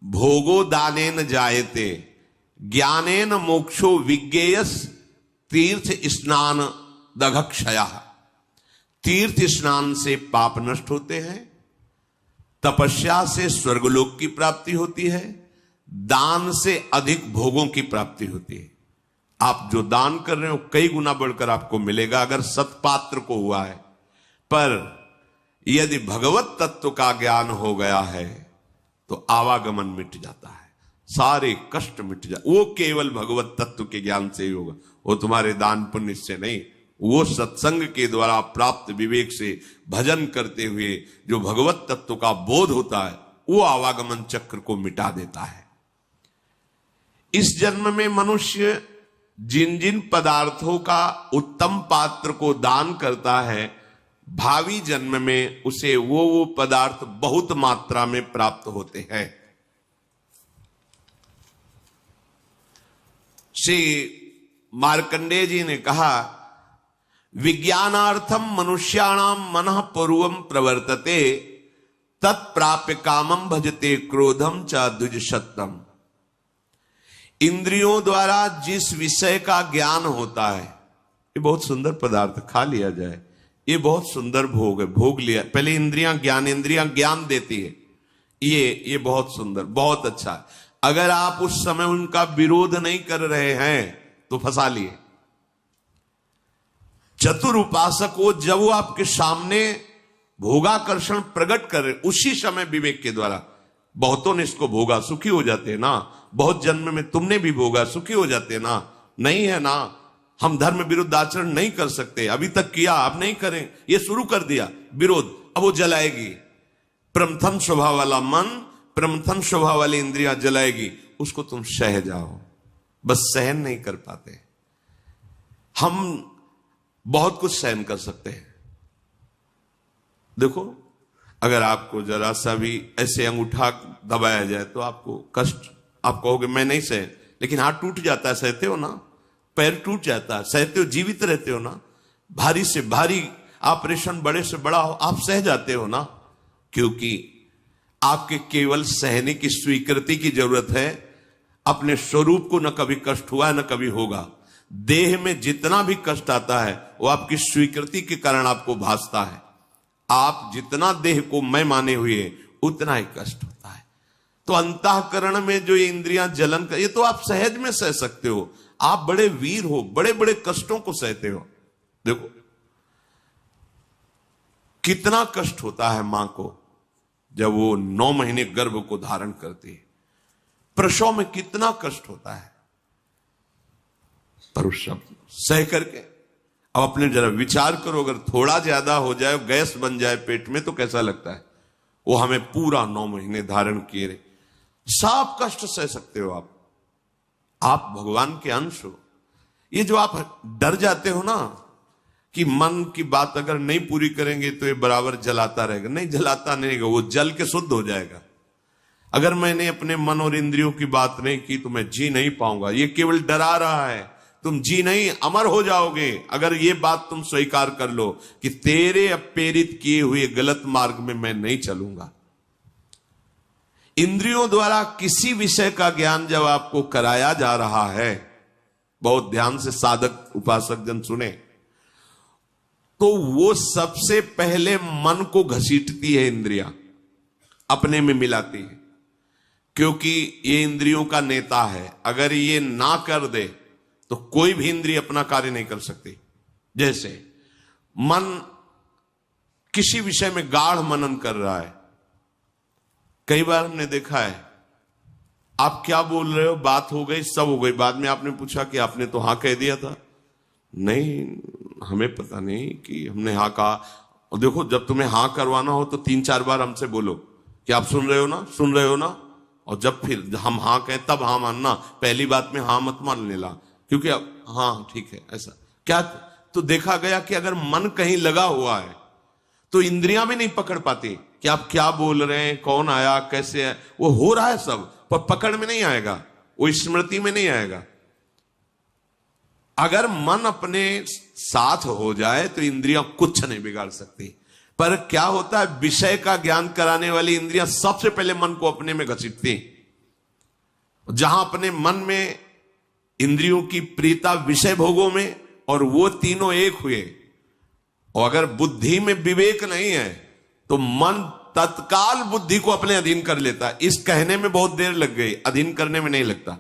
भोगो दानेन जायते, ज्ञानेन मोक्षो विज्ञेयस तीर्थ स्नान दघक्षया। तीर्थ स्नान से पाप नष्ट होते हैं, तपस्या से स्वर्गलोक की प्राप्ति होती है, दान से अधिक भोगों की प्राप्ति होती है। आप जो दान कर रहे हो कई गुना बढ़कर आपको मिलेगा अगर सत्पात्र को हुआ है। पर यदि भगवत तत्व का ज्ञान हो गया है तो आवागमन मिट जाता है, सारे कष्ट मिट जाते। वो केवल भगवत तत्व के ज्ञान से ही होगा, वो तुम्हारे दान पुण्य से नहीं। वो सत्संग के द्वारा प्राप्त विवेक से भजन करते हुए जो भगवत तत्व का बोध होता है वो आवागमन चक्र को मिटा देता है। इस जन्म में मनुष्य जिन जिन पदार्थों का उत्तम पात्र को दान करता है, भावी जन्म में उसे वो पदार्थ बहुत मात्रा में प्राप्त होते हैं। श्री मार्कंडेय जी ने कहा, विज्ञानार्थम मनुष्याणाम मनः पूर्वम प्रवर्तते, तत्प्राप्य कामम भजते क्रोधम च द्विजशतम। इंद्रियों द्वारा जिस विषय का ज्ञान होता है, ये बहुत सुंदर पदार्थ, खा लिया जाए, ये बहुत सुंदर भोग है, भोग लिया, पहले इंद्रियां ज्ञान देती है, ये बहुत सुंदर, बहुत अच्छा है। अगर आप उस समय उनका विरोध नहीं कर रहे हैं तो फंसा लिए। चतुर उपासक वो जब वो आपके सामने भोगाकर्षण प्रकट करे, उसी समय विवेक के द्वारा, बहुतों ने इसको भोगा, सुखी हो जाते हैं ना, बहुत जन्म में तुमने भी भोगा, सुखी हो जाते हैं ना, नहीं है ना, हम धर्म विरुद्ध आचरण नहीं कर सकते, अभी तक किया अब नहीं करें, ये शुरू कर दिया विरोध, अब वो जलाएगी। प्रमथन स्वभाव वाला मन, प्रमथन स्वभाव वाली इंद्रियां जलाएगी, उसको तुम सह जाओ, बस सहन नहीं कर पाते। हम बहुत कुछ सहन कर सकते हैं। देखो, अगर आपको जरा सा भी ऐसे अंगूठा दबाया जाए तो आपको कष्ट, आप कहोगे मैं नहीं सह, लेकिन हाथ टूट जाता है, सहते हो ना, पैर टूट जाता है, सहते हो, जीवित रहते हो ना, भारी से भारी ऑपरेशन, बड़े से बड़ा हो, आप सह जाते हो ना, क्योंकि आपके केवल सहने की स्वीकृति की जरूरत है। अपने स्वरूप को न कभी कष्ट हुआ है न कभी होगा। देह में जितना भी कष्ट आता है वो आपकी स्वीकृति के कारण आपको भासता है। आप जितना देह को मैं माने हुए उतना ही कष्ट होता है। तो अंतःकरण में जो ये इंद्रियां जलन कर, ये तो आप सहज में सह सकते हो, आप बड़े वीर हो, बड़े बड़े कष्टों को सहते हो। देखो कितना कष्ट होता है मां को जब वो 9 महीने गर्भ को धारण करती है, प्रसव में कितना कष्ट होता है, पर उस सब सह करके अब अपने जरा विचार करो, अगर थोड़ा ज्यादा हो जाए, गैस बन जाए पेट में तो कैसा लगता है। वो हमें पूरा 9 महीने धारण किए रहे, सब कष्ट सह सकते हो आप भगवान के अंश हो। ये जो आप डर जाते हो ना कि मन की बात अगर नहीं पूरी करेंगे तो ये बराबर जलाता रहेगा, नहीं जलाता नहीं रहेगा, वो जल के शुद्ध हो जाएगा। अगर मैंने अपने मन और इंद्रियों की बात नहीं की तो मैं जी नहीं पाऊंगा, ये केवल डरा रहा है, तुम जी नहीं अमर हो जाओगे। अगर ये बात तुम स्वीकार कर लो कि तेरे प्रेरित किए हुए गलत मार्ग में मैं नहीं चलूंगा। इंद्रियों द्वारा किसी विषय का ज्ञान जब आपको कराया जा रहा है, बहुत ध्यान से साधक उपासक जन सुने, तो वो सबसे पहले मन को घसीटती है, इंद्रियां अपने में मिलाती है, क्योंकि ये इंद्रियों का नेता है। अगर ये ना कर दे तो कोई भी इंद्रिय अपना कार्य नहीं कर सकती। जैसे मन किसी विषय में गाढ़ मनन कर रहा है, कई बार हमने देखा है, आप क्या बोल रहे हो, बात हो गई, सब हो गई, बाद में आपने पूछा कि आपने तो हाँ कह दिया था, नहीं हमें पता नहीं कि हमने हाँ कहा। और देखो, जब तुम्हें हाँ करवाना हो तो 3-4 बार हमसे बोलो कि आप सुन रहे हो ना, सुन रहे हो ना, और जब फिर हम हाँ कहें तब हाँ मानना, पहली बात में हाँ मत मान लेना, क्योंकि अब हाँ ठीक है ऐसा क्या। तो देखा गया कि अगर मन कहीं लगा हुआ है तो इंद्रियां भी नहीं पकड़ पाती कि आप क्या बोल रहे हैं, कौन आया, कैसे है, वो हो रहा है सब, पर पकड़ में नहीं आएगा, वो स्मृति में नहीं आएगा। अगर मन अपने साथ हो जाए तो इंद्रियां कुछ नहीं बिगाड़ सकती। पर क्या होता है, विषय का ज्ञान कराने वाली इंद्रियां सबसे पहले मन को अपने में घसीटती। जहां अपने मन में इंद्रियों की प्रीता विषय भोगों में, और वो तीनों एक हुए, और अगर बुद्धि में विवेक नहीं है तो मन तत्काल बुद्धि को अपने अधीन कर लेता है। इस कहने में बहुत देर लग गई, अधीन करने में नहीं लगता।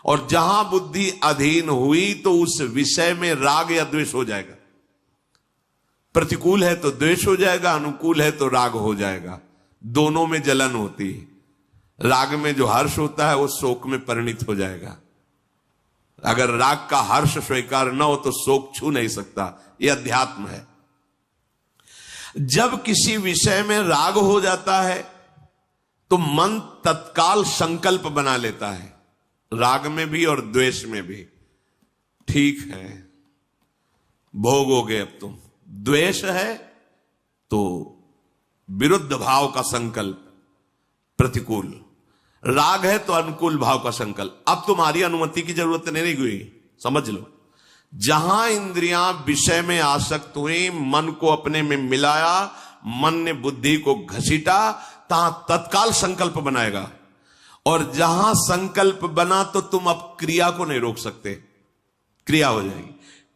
और जहां बुद्धि अधीन हुई तो उस विषय में राग या द्वेष हो जाएगा। प्रतिकूल है तो द्वेष हो जाएगा, अनुकूल है तो राग हो जाएगा। दोनों में जलन होती है। राग में जो हर्ष होता है वो शोक में परिणित हो जाएगा। अगर राग का हर्ष स्वीकार न हो तो शोक छू नहीं सकता। यह अध्यात्म है। जब किसी विषय में राग हो जाता है तो मन तत्काल संकल्प बना लेता है, राग में भी और द्वेष में भी। ठीक है, भोगोगे अब तुम। द्वेष है तो विरुद्ध भाव का संकल्प प्रतिकूल, राग है तो अनुकूल भाव का संकल्प। अब तुम्हारी अनुमति की जरूरत नहीं हुई, समझ लो। जहां इंद्रियां विषय में आसक्त हुई, मन को अपने में मिलाया, मन ने बुद्धि को घसीटा, तहां तत्काल संकल्प बनाएगा। और जहां संकल्प बना तो तुम अब क्रिया को नहीं रोक सकते, क्रिया हो जाएगी।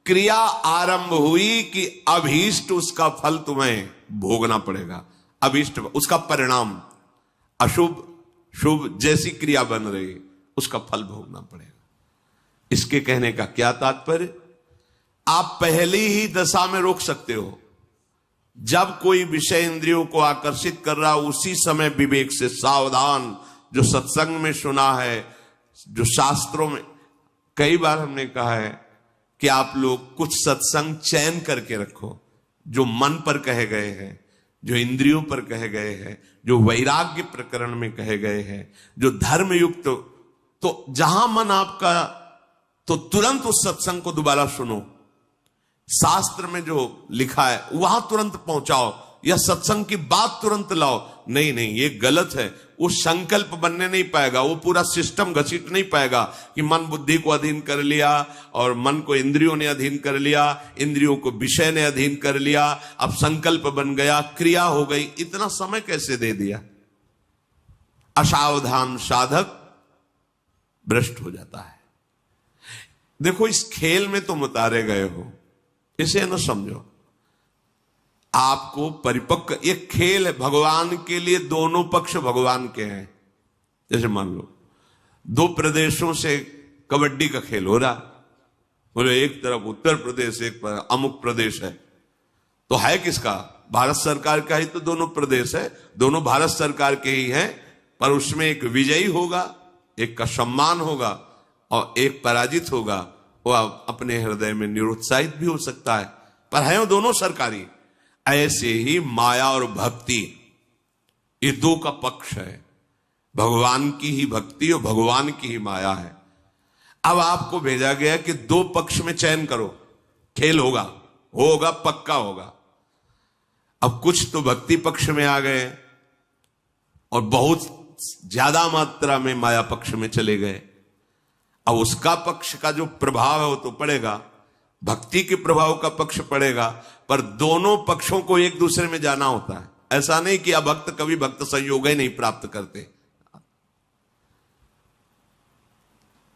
क्रिया आरंभ हुई कि अभीष्ट उसका फल तुम्हें भोगना पड़ेगा। अभीष्ट उसका परिणाम, अशुभ शुभ जैसी क्रिया बन रही उसका फल भोगना पड़ेगा। इसके कहने का क्या तात्पर्य? आप पहली ही दशा में रोक सकते हो। जब कोई विषय इंद्रियों को आकर्षित कर रहा, उसी समय विवेक से सावधान। जो सत्संग में सुना है, जो शास्त्रों में, कई बार हमने कहा है कि आप लोग कुछ सत्संग चयन करके रखो, जो मन पर कहे गए हैं, जो इंद्रियों पर कहे गए हैं, जो वैराग्य प्रकरण में कहे गए हैं, जो धर्म युक्त। तो जहां मन आपका, तो तुरंत उस सत्संग को दोबारा सुनो। शास्त्र में जो लिखा है वहां तुरंत पहुंचाओ, या सत्संग की बात तुरंत लाओ। नहीं नहीं, ये गलत है। वो संकल्प बनने नहीं पाएगा, वो पूरा सिस्टम घसीट नहीं पाएगा कि मन बुद्धि को अधीन कर लिया, और मन को इंद्रियों ने अधीन कर लिया, इंद्रियों को विषय ने अधीन कर लिया, अब संकल्प बन गया, क्रिया हो गई। इतना समय कैसे दे दिया? असावधान साधक भ्रष्ट हो जाता है। देखो, इस खेल में तुम उतारे गए हो, इसे न समझो। आपको परिपक्व, एक खेल है भगवान के लिए, दोनों पक्ष भगवान के हैं। जैसे मान लो दो प्रदेशों से कबड्डी का खेल हो रहा, बोले एक तरफ उत्तर प्रदेश, एक पर अमुक प्रदेश है, तो है किसका? भारत सरकार का ही तो दोनों प्रदेश है, दोनों भारत सरकार के ही हैं। पर उसमें एक विजयी होगा, एक का सम्मान होगा, और एक पराजित होगा। वो अपने हृदय में निरुत्साहित भी हो सकता है, पर है वो दोनों सरकारी। ऐसे ही माया और भक्ति, ये दो का पक्ष है। भगवान की ही भक्ति और भगवान की ही माया है। अब आपको भेजा गया कि दो पक्ष में चयन करो, खेल होगा, होगा पक्का होगा। अब कुछ तो भक्ति पक्ष में आ गए और बहुत ज्यादा मात्रा में माया पक्ष में चले गए। अब उसका पक्ष का जो प्रभाव है वो तो पड़ेगा, भक्ति के प्रभाव का पक्ष पड़ेगा, पर दोनों पक्षों को एक दूसरे में जाना होता है। ऐसा नहीं कि अभक्त कभी भक्त संयोग ही नहीं प्राप्त करते,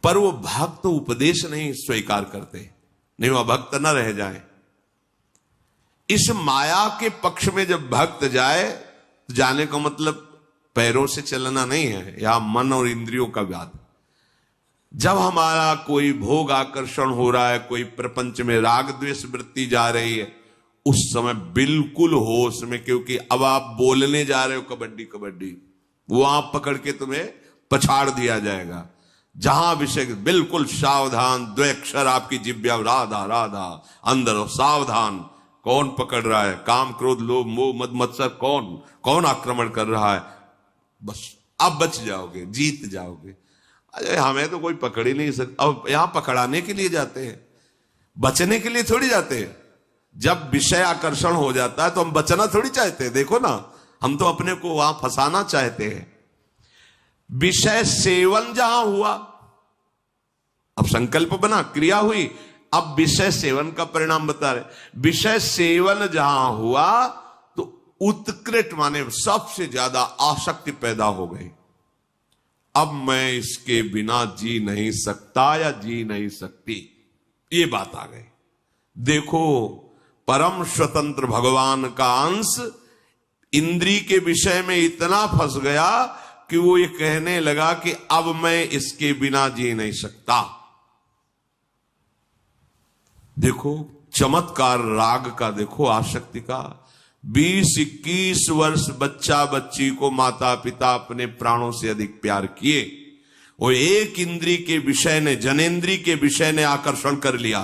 पर वो भक्त उपदेश नहीं स्वीकार करते, नहीं वो भक्त न रह जाए। इस माया के पक्ष में जब भक्त जाए, तो जाने का मतलब पैरों से चलना नहीं है, या मन और इंद्रियों का व्याध। जब हमारा कोई भोग आकर्षण हो रहा है, कोई प्रपंच में राग द्वेष वृत्ति जा रही है, उस समय बिल्कुल होश में, क्योंकि अब आप बोलने जा रहे हो कबड्डी कबड्डी, वहां पकड़ के तुम्हें पछाड़ दिया जाएगा। जहां विषय बिल्कुल सावधान, द्वैक्षर आपकी जिब्या, राधा राधा अंदर हो, सावधान। कौन पकड़ रहा है? काम क्रोध लोभ मोह मद मत्सर, कौन कौन आक्रमण कर रहा है? बस अब बच जाओगे, जीत जाओगे। अरे हमें तो कोई पकड़ ही नहीं सकता। अब यहां पकड़ाने के लिए जाते हैं, बचने के लिए थोड़ी जाते हैं। जब विषय आकर्षण हो जाता है तो हम बचना थोड़ी चाहते हैं। देखो ना, हम तो अपने को वहां फंसाना चाहते हैं। विषय सेवन जहां हुआ, अब संकल्प बना, क्रिया हुई, अब विषय सेवन का परिणाम बता रहे। विषय सेवन जहां हुआ तो उत्कृष्ट माने सबसे ज्यादा आसक्ति पैदा हो गई। अब मैं इसके बिना जी नहीं सकता या जी नहीं सकती, ये बात आ गई। देखो, परम स्वतंत्र भगवान का अंश इंद्री के विषय में इतना फंस गया कि वो ये कहने लगा कि अब मैं इसके बिना जी नहीं सकता। देखो चमत्कार राग का, देखो आसक्ति का। 20-21 वर्ष बच्चा बच्ची को माता पिता अपने प्राणों से अधिक प्यार किए, वो एक इंद्री के विषय ने, जनेन्द्री के विषय ने आकर्षण कर लिया,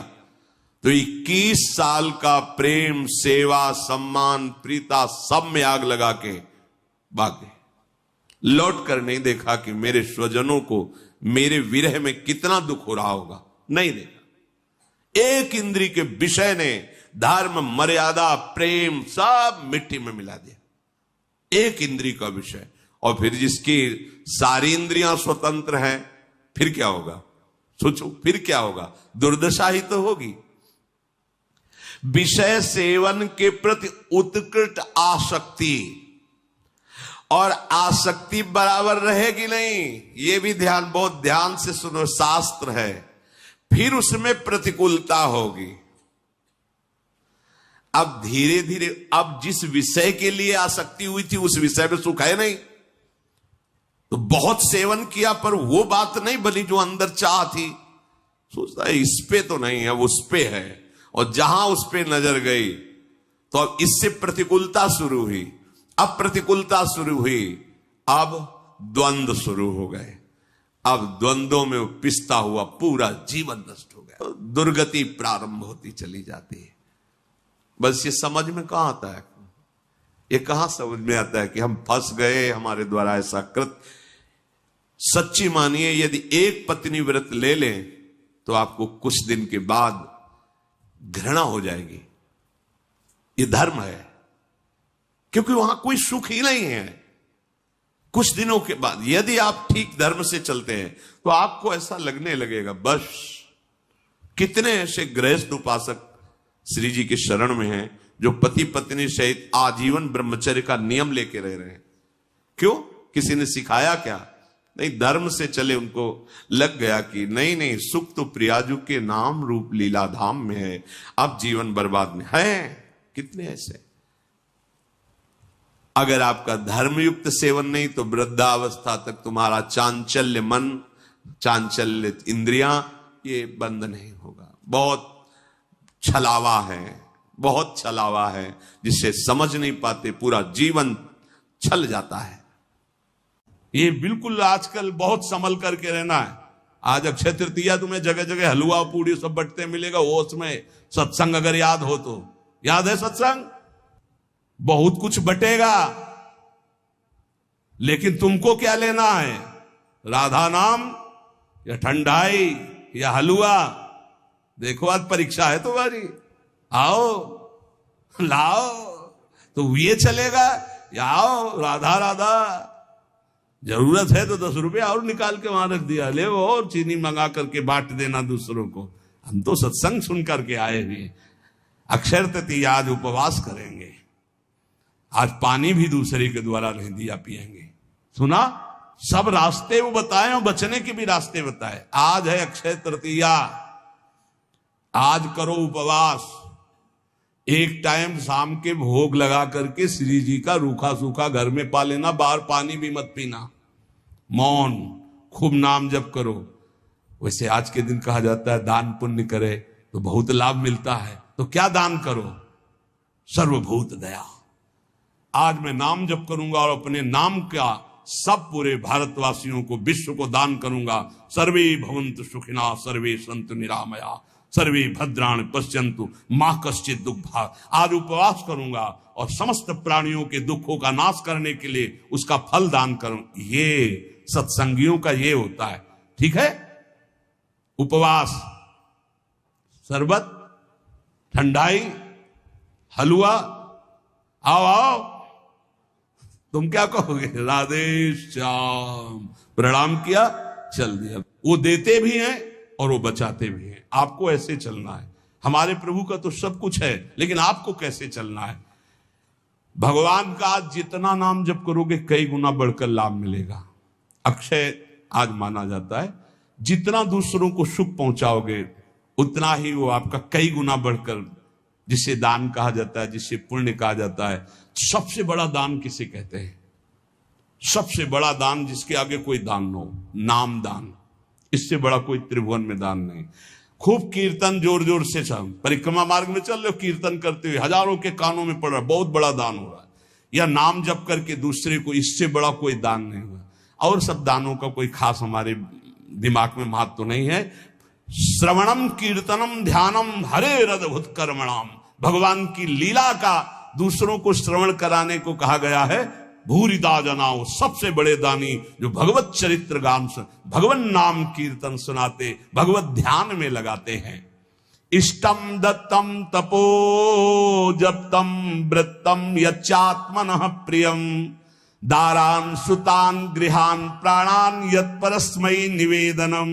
तो 21 साल का प्रेम सेवा सम्मान प्रीता सब में आग लगा के भागे। लौट कर नहीं देखा कि मेरे स्वजनों को मेरे विरह में कितना दुख हो रहा होगा, नहीं देखा। एक इंद्री के विषय ने धर्म, मर्यादा, प्रेम सब मिट्टी में मिला दिया। एक इंद्री का विषय। और फिर जिसकी सारी इंद्रियां स्वतंत्र हैं, फिर क्या होगा? सोचो, फिर क्या होगा? दुर्दशा ही तो होगी। विषय सेवन के प्रति उत्कृष्ट आसक्ति, और आसक्ति बराबर रहेगी नहीं, ये भी ध्यान, बहुत ध्यान से सुनो, शास्त्र है। फिर उसमें प्रतिकूलता होगी। अब धीरे धीरे, अब जिस विषय के लिए आसक्ति हुई थी उस विषय में सुख है नहीं, तो बहुत सेवन किया पर वो बात नहीं बनी जो अंदर चाह थी। सोचता है इस पे तो नहीं है, उस पे है, और जहां उस पे नजर गई तो अब इससे प्रतिकूलता शुरू हुई। अब प्रतिकूलता शुरू हुई, अब द्वंद्व शुरू हो गए। अब द्वंद्वों में पिसता हुआ पूरा जीवन नष्ट हो गया, दुर्गति प्रारंभ होती चली जाती है। बस ये समझ में कहां आता है, ये कहां समझ में आता है कि हम फंस गए, हमारे द्वारा ऐसा कृत। सच्ची मानिए, यदि एक पत्नी व्रत ले लें तो आपको कुछ दिन के बाद घृणा हो जाएगी। ये धर्म है, क्योंकि वहां कोई सुख ही नहीं है। कुछ दिनों के बाद यदि आप ठीक धर्म से चलते हैं तो आपको ऐसा लगने लगेगा, बस। कितने ऐसे गृहस्थ उपासक श्री जी के शरण में हैं जो पति पत्नी सहित आजीवन ब्रह्मचर्य का नियम लेके रह रहे हैं। क्यों? किसी ने सिखाया क्या? नहीं, धर्म से चले। उनको लग गया कि नहीं नहीं, सुख तो प्रियाजू के नाम रूप लीला धाम में है, अब जीवन बर्बाद में है। कितने ऐसे। अगर आपका धर्मयुक्त सेवन नहीं तो वृद्धावस्था तक तुम्हारा चांचल्य मन, चांचल्य इंद्रियां, ये बंद नहीं होगा। बहुत छलावा है, बहुत छलावा है, जिसे समझ नहीं पाते, पूरा जीवन छल जाता है। ये बिल्कुल आजकल बहुत संभल करके रहना है। आज अक्षय तृतीया तुम्हें जगह जगह हलवा पूड़ी सब बंटते मिलेगा, वो उसमें सत्संग अगर याद हो तो। याद है सत्संग? बहुत कुछ बटेगा, लेकिन तुमको क्या लेना है? राधा नाम या ठंडाई या हलवा? देखो आज परीक्षा है तुम्हारी, आओ लाओ, तो ये चलेगा या आओ राधा राधा। जरूरत है तो 10 रुपये और निकाल के वहां रख दिया, ले वो और चीनी मंगा करके बांट देना दूसरों को। हम तो सत्संग सुन करके आए हुए। अक्षय तृतीया आज उपवास करेंगे, आज पानी भी दूसरे के द्वारा नहीं दिया पिएंगे। सुना? सब रास्ते वो बताए और बचने के भी रास्ते बताए। आज है अक्षय तृतीया, आज करो उपवास। एक टाइम शाम के भोग लगा करके श्री जी का रूखा सूखा घर में पा लेना, बाहर पानी भी मत पीना, मौन, खूब नाम जप करो। वैसे आज के दिन कहा जाता है दान पुण्य करे तो बहुत लाभ मिलता है, तो क्या दान करो? सर्वभूत दया। आज मैं नाम जप करूंगा और अपने नाम का सब पूरे भारतवासियों को, विश्व को दान करूंगा। सर्वे भवन्तु सुखिनः, सर्वे सन्तु निरामया, सर्वे भद्राणि पश्यन्तु मा कश्चित् दुःखभाग्। आज उपवास करूंगा और समस्त प्राणियों के दुखों का नाश करने के लिए उसका फल दान करूं। ये सत्संगियों का ये होता है। ठीक है? उपवास, शरबत, ठंडाई, हलवा, आओ आओ। तुम क्या कहोगे? राधे श्याम, प्रणाम किया, चल दिया। वो देते भी हैं और वो बचाते भी हैं। आपको ऐसे चलना है। हमारे प्रभु का तो सब कुछ है, लेकिन आपको कैसे चलना है? भगवान का आज जितना नाम जप करोगे कई गुना बढ़कर लाभ मिलेगा। अक्षय आज माना जाता है, जितना दूसरों को सुख पहुंचाओगे उतना ही वो आपका कई गुना बढ़कर, जिसे दान कहा जाता है, जिसे पुण्य कहा जाता है। सबसे बड़ा दान किसे कहते हैं? सबसे बड़ा दान जिसके आगे कोई दान न हो, नाम दान। इससे बड़ा कोई त्रिभुवन में दान नहीं। खूब कीर्तन जोर जोर से चल, परिक्रमा मार्ग में चल रहे हो, कीर्तन करते हुए हजारों के कानों में पड़ रहा है, बहुत बड़ा दान हो रहा है। या नाम जप करके दूसरे को, इससे बड़ा कोई दान नहीं हुआ। और सब दानों का कोई खास हमारे दिमाग में महत्व तो नहीं है। श्रवणम कीर्तनम ध्यानम हरे रदभुत कर्मणाम। भगवान की लीला का दूसरों को श्रवण कराने को कहा गया है। भूरिदा जनाओ, सबसे बड़े दानी जो भगवत चरित्र गान सुन, भगवान नाम कीर्तन सुनाते, भगवत ध्यान में लगाते हैं। इष्टम दत्तम तपो जप्तम वृत्तम यच्चात्मनः प्रियम दारान सुतान गृहान प्राणान यत् परस्मै निवेदनम।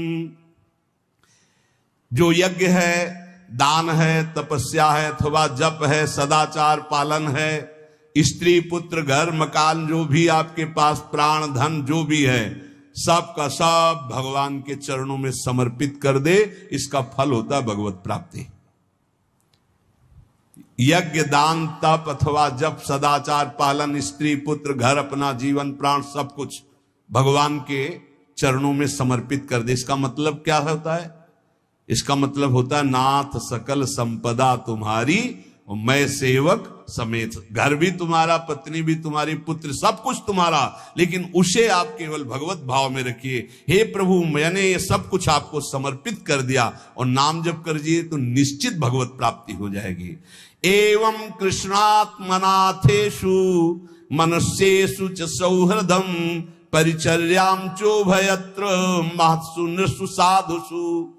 जो यज्ञ है, दान है, तपस्या है, अथवा जप है, सदाचार पालन है, स्त्री पुत्र घर मकान जो भी आपके पास प्राण धन जो भी है, सब का सब भगवान के चरणों में समर्पित कर दे, इसका फल होता है भगवत प्राप्ति। यज्ञ दान तप अथवा जप सदाचार पालन स्त्री पुत्र घर अपना जीवन प्राण सब कुछ भगवान के चरणों में समर्पित कर दे। इसका मतलब क्या होता है? इसका मतलब होता है नाथ सकल संपदा तुम्हारी और मैं सेवक समेत। घर भी तुम्हारा, पत्नी भी तुम्हारी, पुत्र सब कुछ तुम्हारा, लेकिन उसे आप केवल भगवत भाव में रखिए। हे प्रभु मैंने ये सब कुछ आपको समर्पित कर दिया और नाम जप कर दिए तो निश्चित भगवत प्राप्ति हो जाएगी। एवं कृष्णात्मनाथेषु मनुष्येषु च सौहृदम परिचर्याम चोभयत्र महत्सु नृषु साधुषु।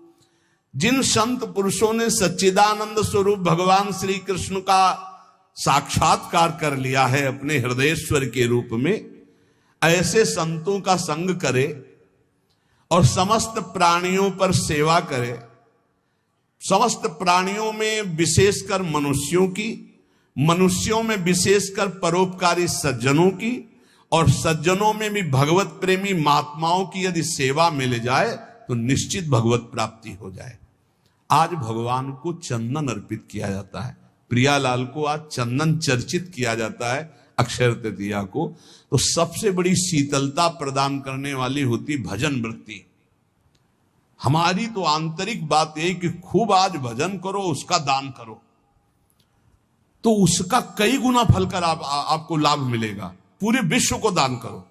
जिन संत पुरुषों ने सच्चिदानंद स्वरूप भगवान श्री कृष्ण का साक्षात्कार कर लिया है अपने हृदयेश्वर के रूप में, ऐसे संतों का संग करे और समस्त प्राणियों पर सेवा करे। समस्त प्राणियों में विशेषकर मनुष्यों की, मनुष्यों में विशेषकर परोपकारी सज्जनों की, और सज्जनों में भी भगवत प्रेमी महात्माओं की यदि सेवा मिल जाए तो निश्चित भगवत प्राप्ति हो जाए। आज भगवान को चंदन अर्पित किया जाता है, प्रियालाल को आज चंदन चर्चित किया जाता है अक्षय तृतीया को। तो सबसे बड़ी शीतलता प्रदान करने वाली होती भजन वृत्ति। हमारी तो आंतरिक बात यह कि खूब आज भजन करो, उसका दान करो, तो उसका कई गुना फल कर आपको लाभ मिलेगा। पूरे विश्व को दान करो,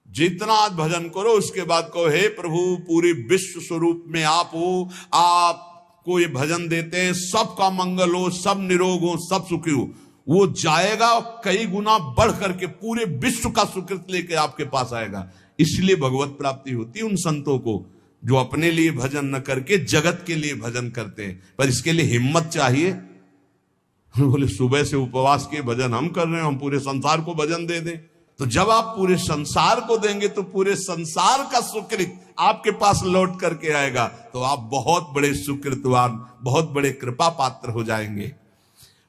जितना आज भजन करो उसके बाद कहो हे प्रभु पूरे विश्व स्वरूप में आप हो, आपको ये भजन देते हैं, सबका मंगल हो, सब निरोग हो, सब सुखी हो। वो जाएगा कई गुना बढ़ करके पूरे विश्व का सुकृत लेके आपके पास आएगा। इसलिए भगवत प्राप्ति होती है उन संतों को जो अपने लिए भजन न करके जगत के लिए भजन करते हैं। पर इसके लिए हिम्मत चाहिए। बोले सुबह से उपवास के भजन हम कर रहे हैं, हम पूरे संसार को भजन दे दें। तो जब आप पूरे संसार को देंगे तो पूरे संसार का सुकृत आपके पास लौट करके आएगा, तो आप बहुत बड़े सुकृतवान, बहुत बड़े कृपा पात्र हो जाएंगे।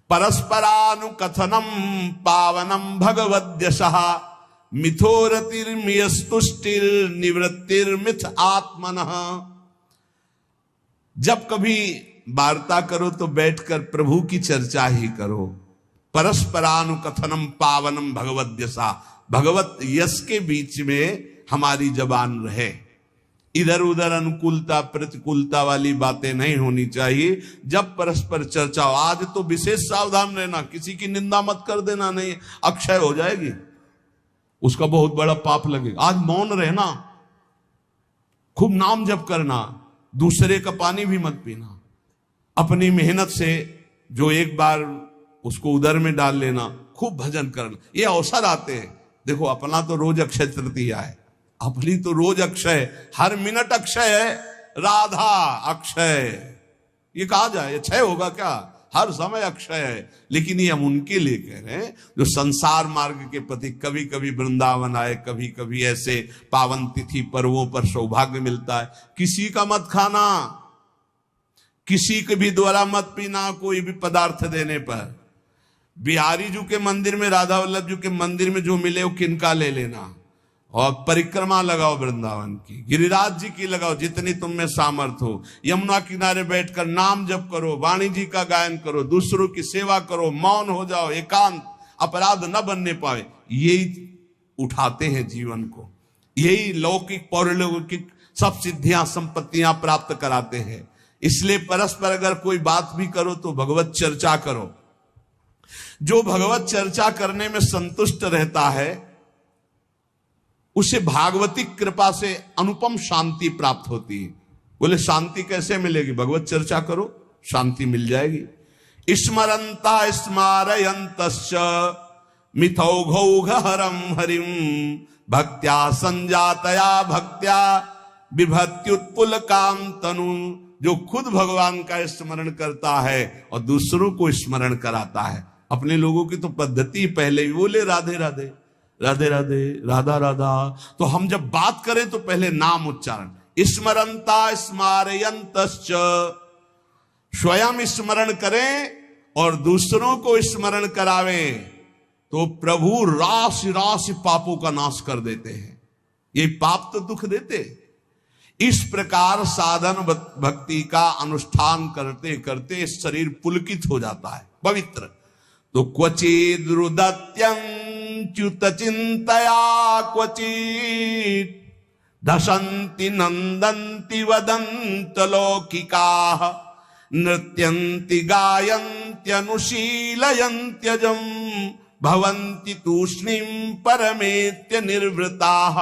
परस्परानुकथनम पावनम भगवद्यशः मिथोरतिर्मियस्तुष्टिर निवृत्तिर्मिथ आत्मनः। जब कभी वार्ता करो तो बैठकर प्रभु की चर्चा ही करो। परस्परानुकथनम पावनम भगवद्यशा, भगवत यश के बीच में हमारी जबान रहे। इधर उधर अनुकूलता प्रतिकूलता वाली बातें नहीं होनी चाहिए। जब परस्पर चर्चा हो, आज तो विशेष सावधान रहना, किसी की निंदा मत कर देना, नहीं अक्षय हो जाएगी, उसका बहुत बड़ा पाप लगेगा। आज मौन रहना, खूब नाम जप करना, दूसरे का पानी भी मत पीना, अपनी मेहनत से जो एक बार उसको उदर में डाल लेना, खूब भजन करना। ये अवसर आते हैं। देखो अपना तो रोज अक्षय तृतीया है, अपनी तो रोज अक्षय, हर मिनट अक्षय है। राधा अक्षय, ये कहा जाए क्षय होगा क्या? हर समय अक्षय है। लेकिन ये हम उनके लिए कह रहे हैं जो संसार मार्ग के प्रति कभी कभी वृंदावन आए, कभी कभी ऐसे पावन तिथि पर्वों पर सौभाग्य मिलता है। किसी का मत खाना, किसी के भी द्वारा मत पीना, कोई भी पदार्थ देने पर। बिहारी जी के मंदिर में, राधा वल्लभ जी के मंदिर में जो मिले वो किनका ले लेना, और परिक्रमा लगाओ वृंदावन की, गिरिराज जी की लगाओ, जितनी तुम में सामर्थ्य हो। यमुना किनारे बैठकर नाम जप करो, वाणी जी का गायन करो, दूसरों की सेवा करो, मौन हो जाओ, एकांत, अपराध न बनने पाए। यही उठाते हैं जीवन को, यही लौकिक पौरलौकिक सब सिद्धियां संपत्तियां प्राप्त कराते हैं। इसलिए परस्पर अगर कोई बात भी करो तो भगवत चर्चा करो। जो भगवत चर्चा करने में संतुष्ट रहता है उसे भागवती कृपा से अनुपम शांति प्राप्त होती है। बोले शांति कैसे मिलेगी? भगवत चर्चा करो, शांति मिल जाएगी। स्मरंता स्मारयन्तश्च मिथौघौघहरं हरिं भक्त्या संजातया भक्त्या बिभत्युत्पुलकां तनु जो खुद भगवान का स्मरण करता है और दूसरों को स्मरण कराता है। अपने लोगों की तो पद्धति पहले ही बोले राधे राधे राधे राधे राधा राधा, तो हम जब बात करें तो पहले नाम उच्चारण, स्मरंता स्मारयंतश्च, स्वयं स्मरण करें और दूसरों को स्मरण करावें, तो प्रभु राशि राशि पापों का नाश कर देते हैं। ये पाप तो दुख देते। इस प्रकार साधन भक्ति का अनुष्ठान करते करते शरीर पुलकित हो जाता है, पवित्र। तो क्वचिद रुदत्यंच्युत चिंतया क्वचित दशंति नंदंति वदंत लौकिकाः नृत्यंति गायन्ति अनुशीलयन्त्यजं भवन्ति तूष्णीं परमेत्य निर्वृताः।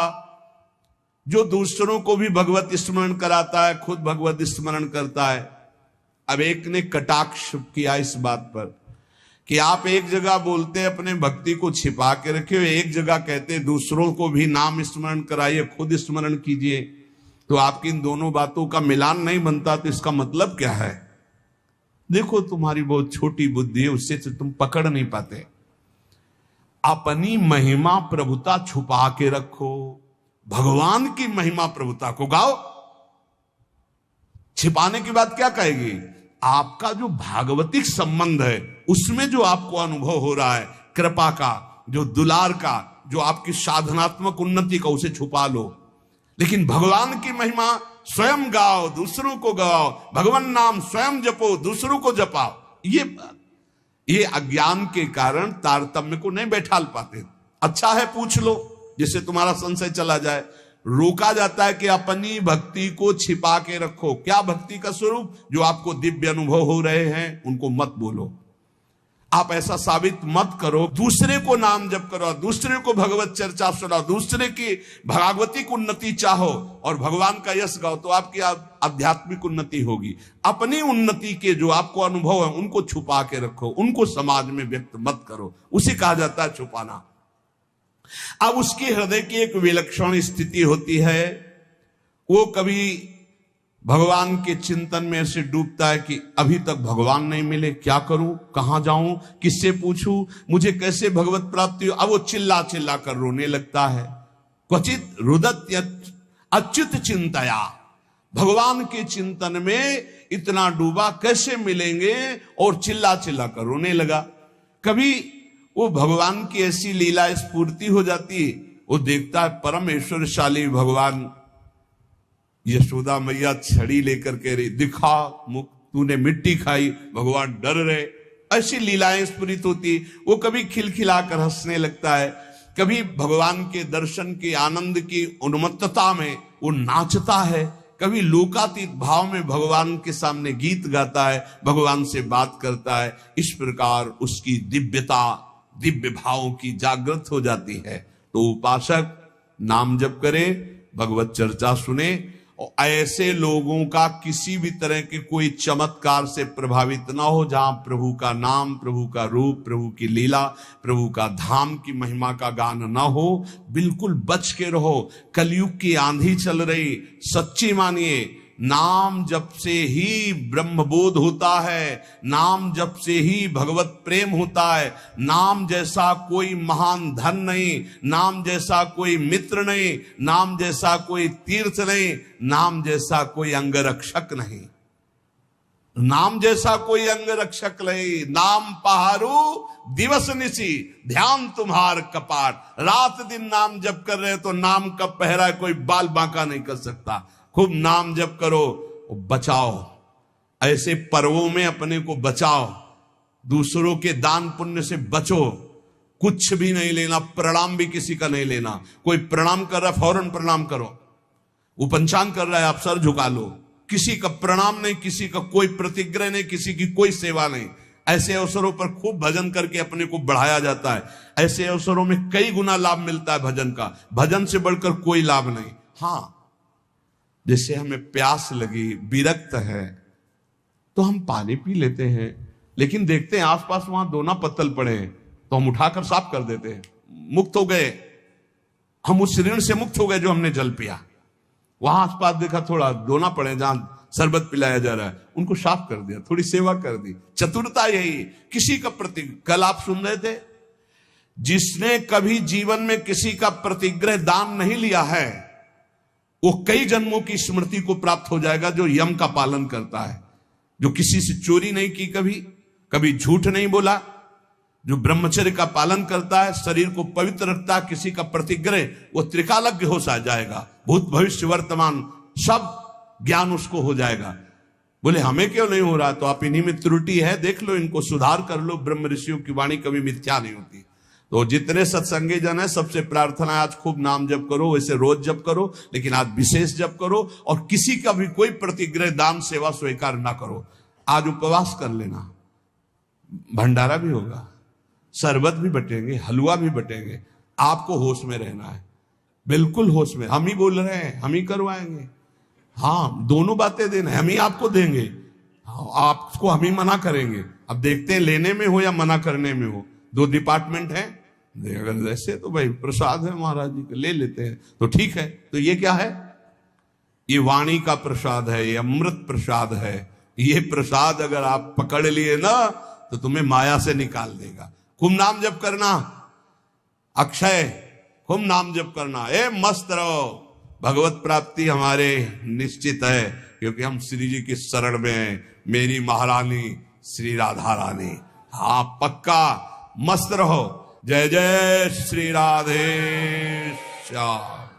जो दूसरों को भी भगवत स्मरण कराता है, खुद भगवत स्मरण करता है। अब एक ने कटाक्ष किया इस बात पर कि आप एक जगह बोलते अपने भक्ति को छिपा के रखे हो, एक जगह कहते दूसरों को भी नाम स्मरण कराइए, खुद स्मरण कीजिए, तो आपकी इन दोनों बातों का मिलान नहीं बनता। तो इसका मतलब क्या है? देखो तुम्हारी बहुत छोटी बुद्धि है, उससे तुम पकड़ नहीं पाते। अपनी महिमा प्रभुता छुपा के रखो, भगवान की महिमा प्रभुता को गाओ। छिपाने की बात क्या कहेगी? आपका जो भागवतिक संबंध है उसमें जो आपको अनुभव हो रहा है, कृपा का, जो दुलार का, जो आपकी साधनात्मक उन्नति का, उसे छुपा लो। लेकिन भगवान की महिमा स्वयं गाओ, दूसरों को गाओ, भगवान नाम स्वयं जपो, दूसरों को जपाओ। ये अज्ञान के कारण तारतम्य को नहीं बैठाल पाते। अच्छा है पूछ लो, जिससे तुम्हारा संशय चला जाए। रोका जाता है कि अपनी भक्ति को छिपा के रखो। क्या भक्ति का स्वरूप? जो आपको दिव्य अनुभव हो रहे हैं उनको मत बोलो। आप ऐसा साबित मत करो। दूसरे को नाम जप करो, दूसरे को भगवत चर्चा सुनाओ, दूसरे की भागवतिक उन्नति चाहो और भगवान का यश गाओ, तो आपकी आध्यात्मिक उन्नति होगी। अपनी उन्नति के जो आपको अनुभव है उनको छुपा के रखो, उनको समाज में व्यक्त मत करो। उसे कहा जाता है छुपाना। अब उसके हृदय की एक विलक्षण स्थिति होती है, वो कभी भगवान के चिंतन में ऐसे डूबता है कि अभी तक भगवान नहीं मिले, क्या करूं, कहां जाऊं, किससे पूछूं, मुझे कैसे भगवत प्राप्ति हो। अब वो चिल्ला चिल्ला कर रोने लगता है। क्वचित रुदत्य अच्युत चिंतया, भगवान के चिंतन में इतना डूबा, कैसे मिलेंगे, और चिल्ला चिल्ला कर रोने लगा। कभी वो भगवान की ऐसी लीला स्फूर्ति हो जाती, वो देखता है परम ऐश्वर्यशाली भगवान, यशोदा मैया छड़ी लेकर कह रही दिखा मुख, तूने मिट्टी खाई, भगवान डर रहे। ऐसी लीलाएं स्फुरित होती। वो कभी खिलखिलाकर हंसने लगता है, कभी भगवान के दर्शन के आनंद की उन्मत्तता में वो नाचता है, कभी लोकातीत भाव में भगवान के सामने गीत गाता है, भगवान से बात करता है। इस प्रकार उसकी दिव्यता, दिव्य भावों की जागृत हो जाती है। तो उपासक नाम जप करे, भगवत चर्चा सुने, और ऐसे लोगों का किसी भी तरह के कोई चमत्कार से प्रभावित ना हो। जहां प्रभु का नाम, प्रभु का रूप, प्रभु की लीला, प्रभु का धाम की महिमा का गान ना हो, बिल्कुल बच के रहो। कलयुग की आंधी चल रही, सच्ची मानिए, नाम जप से ही ब्रह्मबोध होता है, नाम जप से ही भगवत प्रेम होता है। नाम जैसा कोई महान धन नहीं, नाम जैसा कोई मित्र नहीं, नाम जैसा कोई तीर्थ नहीं, नाम जैसा कोई अंगरक्षक नहीं, नाम जैसा कोई अंगरक्षक नहीं। नाम पहारू दिवस निशी, ध्यान तुम्हार कपाट। रात दिन नाम जप कर रहे तो नाम का पहरा कोई बाल बांका नहीं कर सकता। खूब नाम जप करो, बचाओ, ऐसे पर्वों में अपने को बचाओ, दूसरों के दान पुण्य से बचो। कुछ भी नहीं लेना, प्रणाम भी किसी का नहीं लेना। कोई प्रणाम कर रहा है फौरन प्रणाम करो, वो पंचांग कर रहा है आप सर झुका लो। किसी का प्रणाम नहीं, किसी का कोई प्रतिग्रह नहीं, किसी की कोई सेवा नहीं। ऐसे अवसरों पर खूब भजन करके अपने को बढ़ाया जाता है। ऐसे अवसरों में कई गुना लाभ मिलता है भजन का, भजन से बढ़कर कोई लाभ नहीं। हाँ, जैसे हमें प्यास लगी, विरक्त है, तो हम पानी पी लेते हैं, लेकिन देखते हैं आसपास वहां दोना पत्तल पड़े हैं तो हम उठाकर साफ कर देते हैं। मुक्त हो गए, हम उस ऋण से मुक्त हो गए जो हमने जल पिया। वहां आसपास देखा थोड़ा दोना पड़े, जहां शरबत पिलाया जा रहा है, उनको साफ कर दिया, थोड़ी सेवा कर दी। चतुरता यही, किसी का प्रति, कल आप सुन रहे थे, जिसने कभी जीवन में किसी का प्रतिग्रह दान नहीं लिया है वो कई जन्मों की स्मृति को प्राप्त हो जाएगा। जो यम का पालन करता है, जो किसी से चोरी नहीं की, कभी झूठ नहीं बोला, जो ब्रह्मचर्य का पालन करता है, शरीर को पवित्र रखता है, किसी का प्रतिग्रह, वो त्रिकालज्ञ हो जाएगा। भूत भविष्य वर्तमान सब ज्ञान उसको हो जाएगा। बोले हमें क्यों नहीं हो रहा? तो आप इन्हीं में त्रुटि है, देख लो, इनको सुधार कर लो। ब्रह्म ऋषियों की वाणी कभी मिथ्या नहीं होती। तो जितने सत्संगी जन है, सबसे प्रार्थना है आज खूब नाम जप करो, वैसे रोज जप करो, लेकिन आज विशेष जप करो और किसी का भी कोई प्रतिग्रह दान सेवा स्वीकार ना करो। आज उपवास कर लेना, भंडारा भी होगा, शरबत भी बटेंगे, हलवा भी बटेंगे। आपको होश में रहना है, बिल्कुल होश में। हम ही बोल रहे हैं, हम ही करवाएंगे। हाँ, दोनों बातें देना है, हम ही आपको देंगे, आपको हम ही मना करेंगे। अब देखते हैं लेने में हो या मना करने में हो, दो डिपार्टमेंट है। अगर ऐसे तो भाई प्रसाद है महाराज जी का, ले लेते हैं तो ठीक है। तो ये क्या है? ये वाणी का प्रसाद है, ये अमृत प्रसाद है। ये प्रसाद अगर आप पकड़ लिए ना तो तुम्हें माया से निकाल देगा। खूब नाम जप करना, अक्षय खूब नाम जप करना, मस्त रहो। भगवत प्राप्ति हमारे निश्चित है, क्योंकि हम श्री जी की शरण में हैं। मेरी महारानी श्री राधा रानी। हाँ, पक्का मस्त रहो। जय जय श्री राधे श्याम।